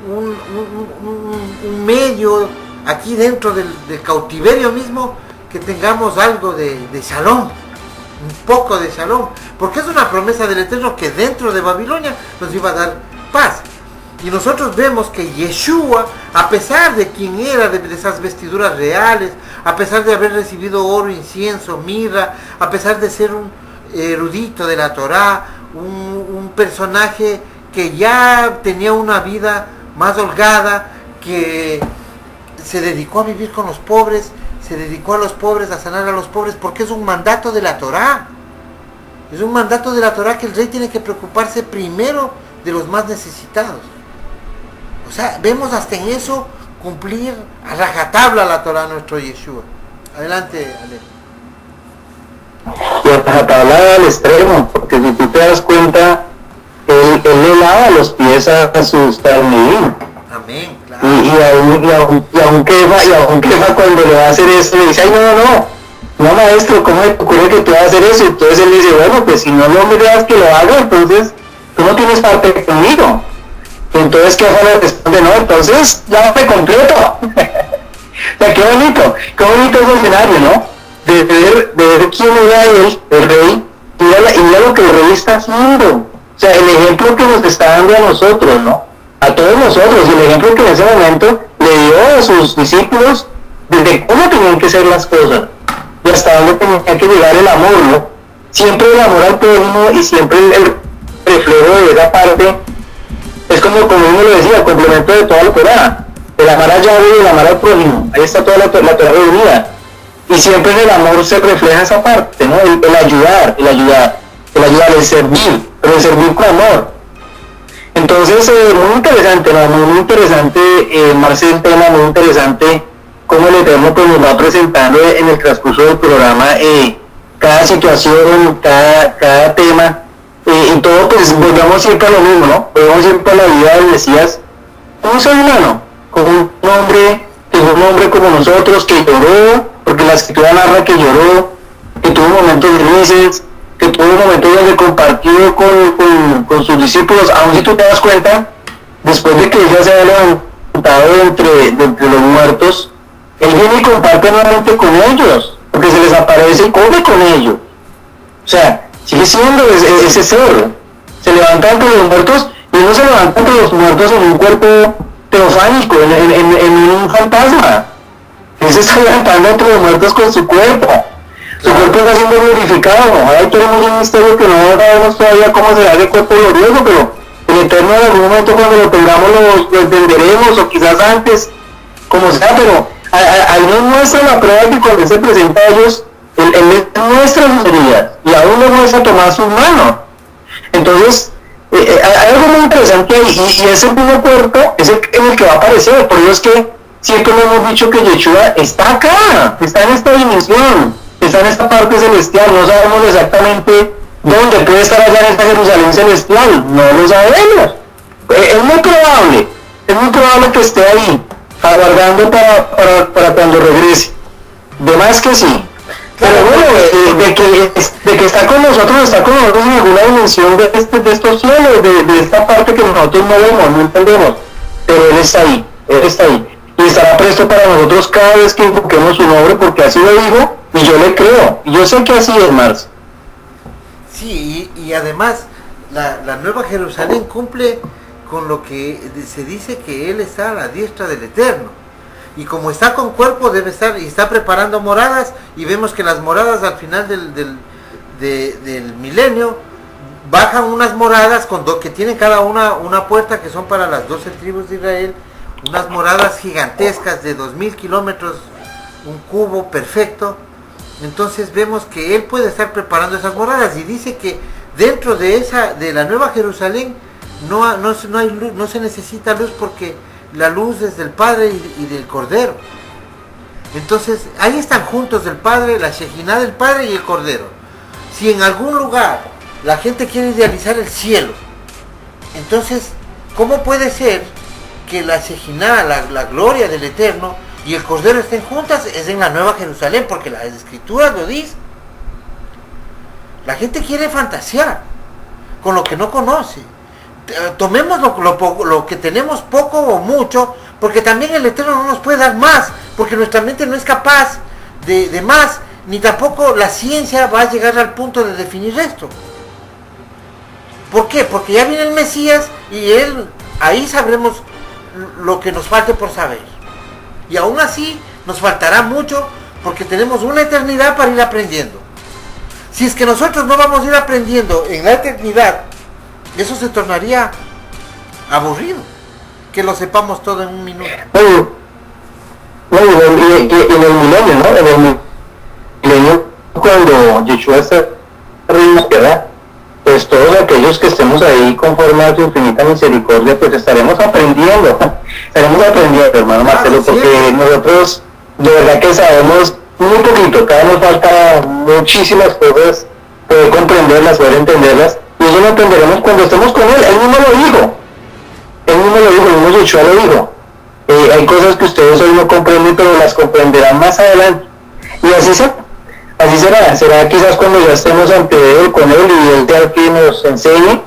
un medio aquí dentro del cautiverio mismo, que tengamos algo de shalom, un poco de shalom, porque es una promesa del Eterno que dentro de Babilonia nos iba a dar paz. Y nosotros vemos que Yeshua, a pesar de quien era, de esas vestiduras reales, a pesar de haber recibido oro, incienso, mirra, a pesar de ser un erudito de la Torá, un personaje que ya tenía una vida más holgada, que se dedicó a vivir con los pobres, se dedicó a los pobres, a sanar a los pobres, porque es un mandato de la Torá. Es un mandato de la Torá que el rey tiene que preocuparse primero de los más necesitados. O sea, vemos hasta en eso cumplir a rajatabla la Torá nuestro Yeshua. Adelante, Ale. Y a rajatabla al extremo, porque si tú te das cuenta, él le lava los pies a sus talmidim. Amén, claro. Y aún queja cuando le va a hacer eso, le dice, ay, no, maestro, ¿cómo me ocurre que tú vas a hacer eso? Entonces él dice, bueno, pues si no me dejas que lo haga, entonces tú no tienes parte conmigo. Entonces Kefa le responde, no, entonces llámame completo. O sea, qué bonito ese escenario, ¿no? De ver quién era él, el rey, y mira lo que el rey está haciendo. O sea, el ejemplo que nos está dando a nosotros, ¿no? A todos nosotros, y el ejemplo que en ese momento le dio a sus discípulos de cómo tenían que ser las cosas, y hasta dónde tenía que llegar el amor, ¿no? Siempre el amor al prójimo, y siempre el reflejo de esa parte. Es como uno lo decía, complemento de toda la Torá, el amar a Yahweh y el amar al prójimo. Ahí está toda la Torá reunida. Y siempre en el amor se refleja esa parte, ¿no? El ayudar, el servir, pero el servir con amor. Entonces, muy interesante, ¿no? Muy interesante, Marcel, tema muy interesante, cómo el Eterno pues, nos va presentando en el transcurso del programa cada situación, cada tema. Y todo, pues volvemos siempre a lo mismo, ¿no? Volvemos siempre a la vida del Mesías, un ser humano, como un hombre como nosotros, que lloró, porque la escritura narra que lloró, que tuvo momentos felices, que tuvo momentos donde compartió con sus discípulos. Aún si tú te das cuenta, después de que ella se había levantado entre los muertos, él viene y comparte nuevamente con ellos, porque se les aparece y come con ellos. O sea, sigue siendo ese ser, se levanta entre los muertos, y no se levanta entre los muertos en un cuerpo teofánico, en un fantasma. Él se está levantando entre los muertos con su cuerpo. Su cuerpo está siendo glorificado. Ahora tenemos un misterio que no sabemos todavía cómo será ese cuerpo glorioso, pero el Eterno en algún momento cuando lo tengamos lo entenderemos, o quizás antes, como sea, pero ahí nos muestra la prueba que cuando Él se presenta a ellos, Él les muestra sus heridas, y aún les muestra tomar sus manos. Entonces, hay algo muy interesante ahí, y ese mismo cuerpo es en el que va a aparecer. Por eso es que siempre nos hemos dicho que Yeshua está acá, está en esta dimensión, está en esta parte celestial. No sabemos exactamente dónde puede estar allá en esta Jerusalén celestial, no lo sabemos. Es muy probable que esté ahí, aguardando para cuando regrese. De más que sí. Pero bueno, de que está con nosotros en alguna dimensión de estos cielos, de esta parte que nosotros no vemos, no entendemos. Pero Él está ahí. Y estará presto para nosotros cada vez que invoquemos su nombre, porque así lo dijo, y yo le creo. Y yo sé que así es, Marx. Sí, y además, la Nueva Jerusalén cumple con lo que se dice que Él está a la diestra del Eterno. Y como está con cuerpo, debe estar, y está preparando moradas, y vemos que las moradas al final del milenio, bajan unas moradas que tienen cada una puerta, que son para las 12 tribus de Israel, unas moradas gigantescas de 2000 kilómetros, un cubo perfecto. Entonces vemos que Él puede estar preparando esas moradas, y dice que dentro de la Nueva Jerusalén no hay luz, no se necesita luz, porque la luz es del Padre y del Cordero. Entonces ahí están juntos el Padre, la Shekinah del Padre y el Cordero. Si en algún lugar la gente quiere idealizar el cielo, entonces ¿cómo puede ser que la Shekinah, la gloria del Eterno y el Cordero estén juntas? Es en la Nueva Jerusalén, porque las Escrituras lo dicen. La gente quiere fantasear con lo que no conoce. Tomemos lo que tenemos, poco o mucho, porque también el Eterno no nos puede dar más, porque nuestra mente no es capaz de más, ni tampoco la ciencia va a llegar al punto de definir esto. ¿Por qué? Porque ya viene el Mesías, y ahí sabremos lo que nos falte por saber. Y aún así nos faltará mucho, porque tenemos una eternidad para ir aprendiendo. Si es que nosotros no vamos a ir aprendiendo en la eternidad, eso se tornaría aburrido, que lo sepamos todo en un minuto. En el milenio, ¿no? En el milenio, cuando Yeshua está arriba, ¿verdad? Pues todos aquellos que estemos ahí conforme a su infinita misericordia, pues estaremos aprendiendo, hermano Marcelo, porque nosotros de verdad que sabemos muy poquito, cada nos falta muchísimas cosas, poder comprenderlas, poder entenderlas. Y eso lo entenderemos cuando estemos con Él. Él mismo lo dijo, el mismo Yeshua lo dijo. Hay cosas que ustedes hoy no comprenden, pero las comprenderán más adelante. Y así será quizás cuando ya estemos ante Él, con Él, y Él sea que nos enseñe,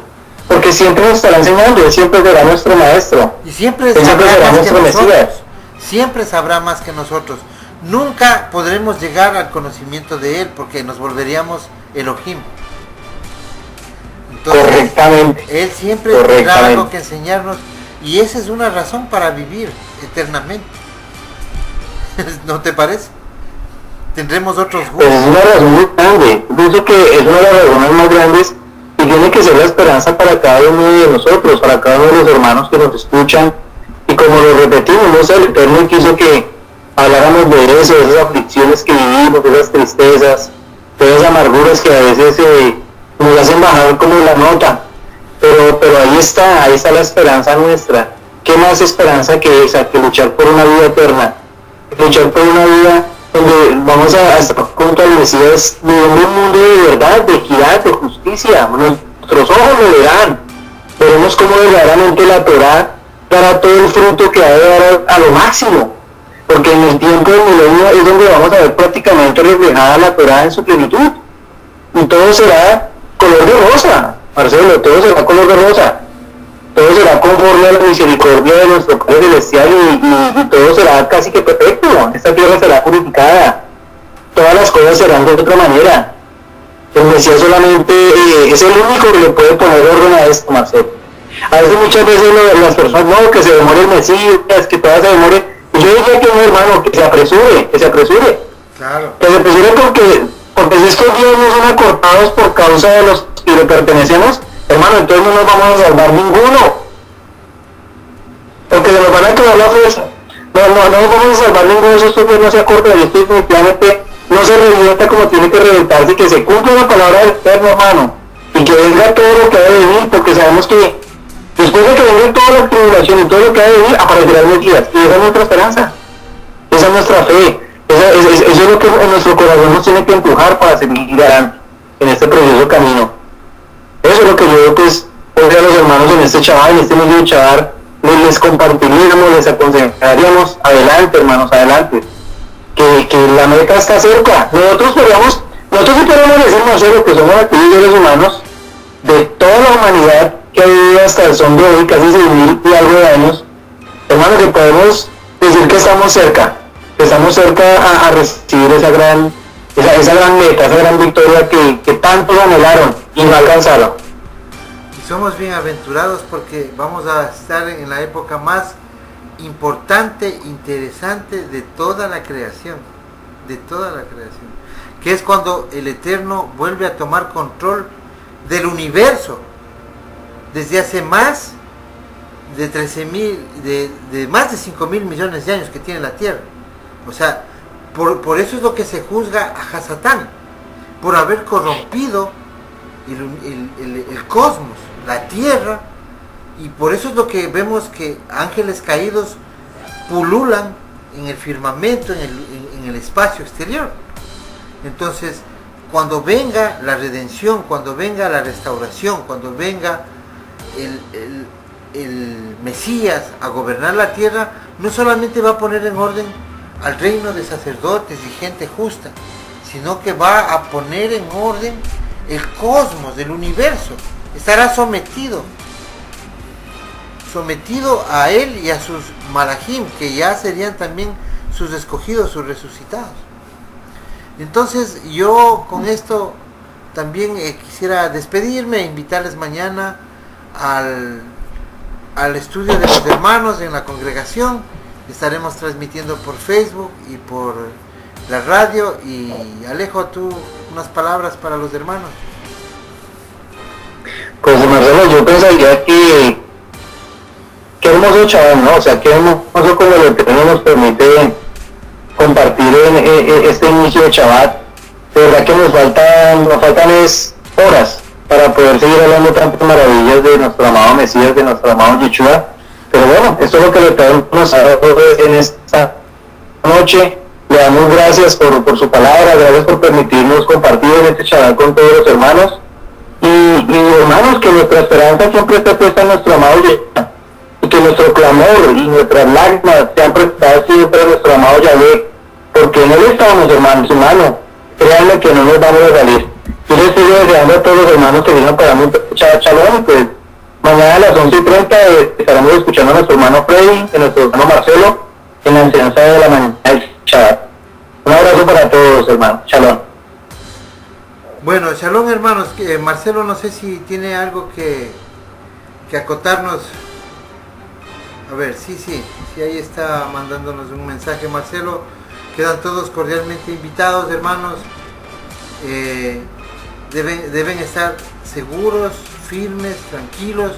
porque siempre nos estará enseñando. Él siempre será nuestro maestro. Y siempre será nuestro Mesías. Siempre sabrá más que nosotros. Nunca podremos llegar al conocimiento de Él, porque nos volveríamos Elohim. Entonces, correctamente. Él siempre tendrá algo que enseñarnos, y esa es una razón para vivir eternamente. ¿No te parece? Tendremos otros gustos. Pues es una razón muy grande. Pienso que es una de las razones más grandes, y tiene que ser la esperanza para cada uno de nosotros, para cada uno de los hermanos que nos escuchan. Y como lo repetimos, no sé, el Eterno quiso que habláramos de eso, de esas aflicciones que vivimos, de esas tristezas, de esas amarguras que a veces nos hacen bajar como la nota, pero ahí está la esperanza nuestra. ¿Qué más esperanza que esa? Que luchar por una vida eterna, luchar por una vida donde vamos a estar junto al Mesías, viviendo un mundo de verdad, de equidad, de justicia. Nuestros ojos lo verán, veremos cómo verdaderamente la Torá dará todo el fruto que ha de dar a lo máximo, porque en el tiempo del milenio es donde vamos a ver prácticamente reflejada la Torá en su plenitud, y todo será color de rosa, Marcelo, todo será color de rosa, todo será conforme a la misericordia de nuestro Padre Celestial, y todo será casi que perfecto. Esta tierra será purificada, todas las cosas serán de otra manera. El Mesías solamente es el único que le puede poner orden a esto, Marcelo. A veces muchas veces las personas, no, que se demore el Mesías, que todo se demore. Y yo diría que no, hermano, que se apresure. Claro. Que se apresure porque si estos días no son acortados por causa de los que le pertenecemos, hermano, entonces no nos vamos a salvar ninguno. Porque se nos van a acabar la fuerza. No nos vamos a salvar ninguno de esos días, no se acorta, y esto definitivamente no se revienta como tiene que reventarse, que se cumpla la palabra del Eterno, hermano, y que venga todo lo que ha de venir, porque sabemos que después de que venga toda la tribulación y todo lo que ha de venir, aparecerá el Mesías, y esa es nuestra esperanza, esa es nuestra fe, eso es lo que en nuestro corazón nos tiene que empujar para seguir adelante en este precioso camino. Eso es lo que yo, pues, hoy a los hermanos en este chaval, en este medio de chaval, les compartiríamos, les aconsejaríamos, adelante, hermanos, adelante. Que la meta está cerca. Nosotros sí podemos decir, Marcelo, que somos aquí seres humanos de toda la humanidad que ha vivido hasta el son de hoy, casi 6.000 y algo de años, hermanos, que podemos decir que estamos cerca a recibir esa gran meta, esa gran victoria que tantos anhelaron y no alcanzaron. Y somos bienaventurados porque vamos a estar en la época más importante, interesante de toda la creación, que es cuando el Eterno vuelve a tomar control del universo desde hace más de 13.000, de más de 5.000 millones de años que tiene la Tierra. O sea, por eso es lo que se juzga a Hasatán, por haber corrompido el cosmos, la Tierra. Y por eso es lo que vemos que ángeles caídos pululan en el firmamento, en el espacio exterior. Entonces, cuando venga la redención, cuando venga la restauración, cuando venga el Mesías a gobernar la tierra, no solamente va a poner en orden al reino de sacerdotes y gente justa, sino que va a poner en orden el cosmos, el universo. Estará sometido a él y a sus malajim, que ya serían también sus escogidos, sus resucitados. Entonces yo con esto también quisiera despedirme e invitarles mañana al estudio de los hermanos en la congregación. Estaremos transmitiendo por Facebook y por la radio. Y Alejo, tú unas palabras para los hermanos. Pues Marcelo, yo pensaría que qué hermoso chaval, ¿no? O sea, qué hermoso como el Eterno nos permite compartir en este inicio de Shabbat. De verdad que nos faltan es horas para poder seguir hablando tantas maravillas de nuestro amado Mesías, de nuestro amado Yeshua. Pero bueno, esto es lo que el Eterno nos ha dado en esta noche. Le damos gracias por su palabra, gracias por permitirnos compartir en este Shabbat con todos los hermanos. Y hermanos, que nuestra esperanza siempre está puesta en nuestro amado Yeshua. Y que nuestro clamor y nuestras lágrimas sean prestadas siempre a nuestro amado Yahvé, porque en él estamos, hermanos, humanos. Créanme que no nos vamos a salir. Yo les estoy deseando a todos los hermanos que vienen para mí, shalom, pues mañana a las 11:30 estaremos escuchando a nuestro hermano Freddy, a nuestro hermano Marcelo, en la enseñanza de la mañana del Shabbat. Un abrazo para todos, hermanos. Shalom. Bueno, shalom, hermanos. Marcelo, no sé si tiene algo que acotarnos. A ver, sí, ahí está mandándonos un mensaje Marcelo. Quedan todos cordialmente invitados, hermanos. Deben estar seguros, firmes, tranquilos,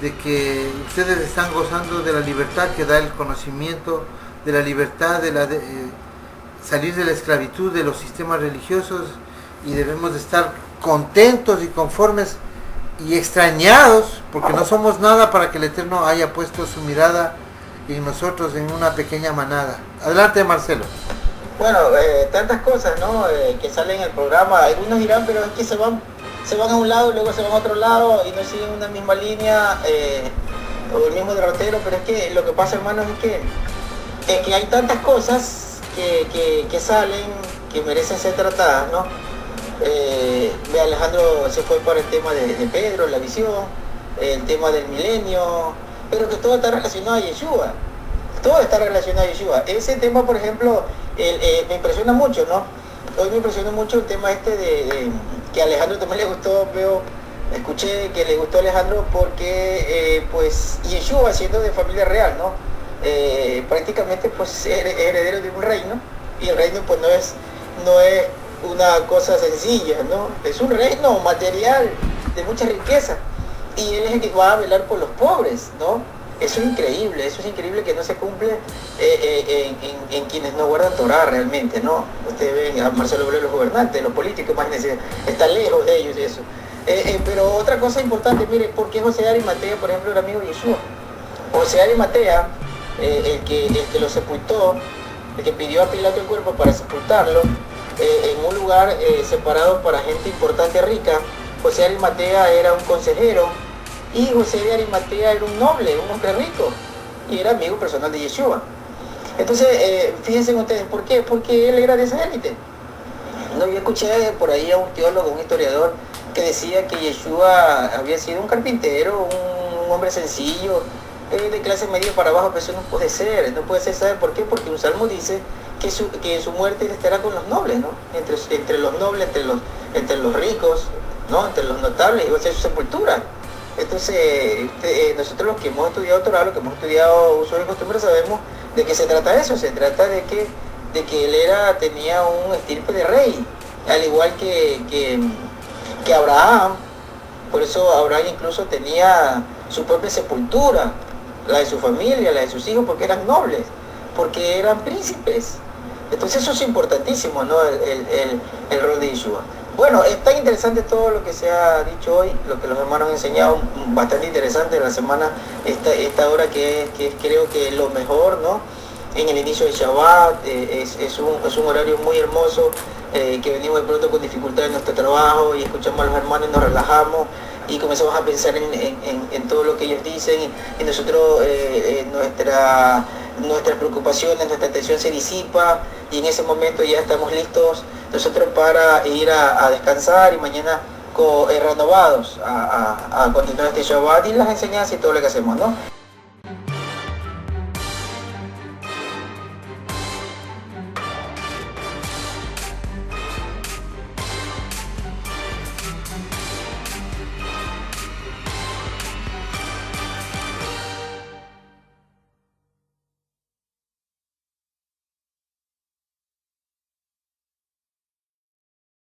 de que ustedes están gozando de la libertad que da el conocimiento, de la libertad de salir de la esclavitud de los sistemas religiosos, y debemos de estar contentos y conformes y extrañados, porque no somos nada para que el Eterno haya puesto su mirada en nosotros en una pequeña manada. Adelante, Marcelo. Bueno, tantas cosas, ¿no? Que salen en el programa. Algunos dirán, pero es que se van a un lado y luego se van a otro lado y no siguen una misma línea o el mismo derrotero. Pero es que lo que pasa, hermanos, es que hay tantas cosas que salen, que merecen ser tratadas, ¿no? Alejandro se fue por el tema de Pedro, la visión, el tema del milenio, pero que todo está relacionado a Yeshua. Todo está relacionado a Yeshua. Ese tema, por ejemplo, me impresiona mucho, ¿no? Hoy me impresiona mucho el tema que a Alejandro también le gustó, escuché que le gustó a Alejandro porque pues Yeshua, siendo de familia real, ¿no? Prácticamente pues heredero de un reino, y el reino pues no es una cosa sencilla, ¿no? Es un reino material de mucha riqueza, y él es el que va a velar por los pobres, ¿no? Eso es increíble que no se cumple en quienes no guardan Torah realmente, ¿no? Ustedes ven a Marcelo Obrero, los gobernantes, los políticos, imagínense, está lejos de ellos eso. Pero otra cosa importante, mire, ¿por qué José de Arimatea, por ejemplo, era amigo de Yeshua? José de Arimatea, el que lo sepultó, el que pidió a Pilato el cuerpo para sepultarlo, en un lugar separado para gente importante rica. José de Arimatea era un consejero, y José de Arimatea era un noble, un hombre rico, y era amigo personal de Yeshua. Entonces, fíjense ustedes, ¿por qué? Porque él era de esa élite. No, yo escuché por ahí a un teólogo, un historiador, que decía que Yeshua había sido un carpintero, un hombre sencillo, de clase media para abajo, pero eso no puede ser, ¿sabe por qué? Porque un salmo dice que en su muerte él estará con los nobles, ¿no? Entre los nobles, entre los ricos, ¿no? Entre los notables, y va a ser su sepultura. Entonces, nosotros los que hemos estudiado Torah, los que hemos estudiado usos y costumbres, sabemos de qué se trata eso. Se trata de que él tenía un estirpe de rey, al igual que Abraham. Por eso Abraham incluso tenía su propia sepultura, la de su familia, la de sus hijos, porque eran nobles, porque eran príncipes. Entonces eso es importantísimo, ¿no? El rol de Yeshua. Bueno, es tan interesante todo lo que se ha dicho hoy, lo que los hermanos han enseñado, bastante interesante la semana, esta hora que es creo que lo mejor, ¿no? En el inicio del Shabbat, es un horario muy hermoso, que venimos de pronto con dificultad en nuestro trabajo y escuchamos a los hermanos y nos relajamos y comenzamos a pensar en todo lo que ellos dicen, y nosotros, nuestras preocupaciones, nuestra atención se disipa, y en ese momento ya estamos listos nosotros para ir a descansar, y mañana renovados a continuar este Shabbat y las enseñanzas y todo lo que hacemos, ¿no?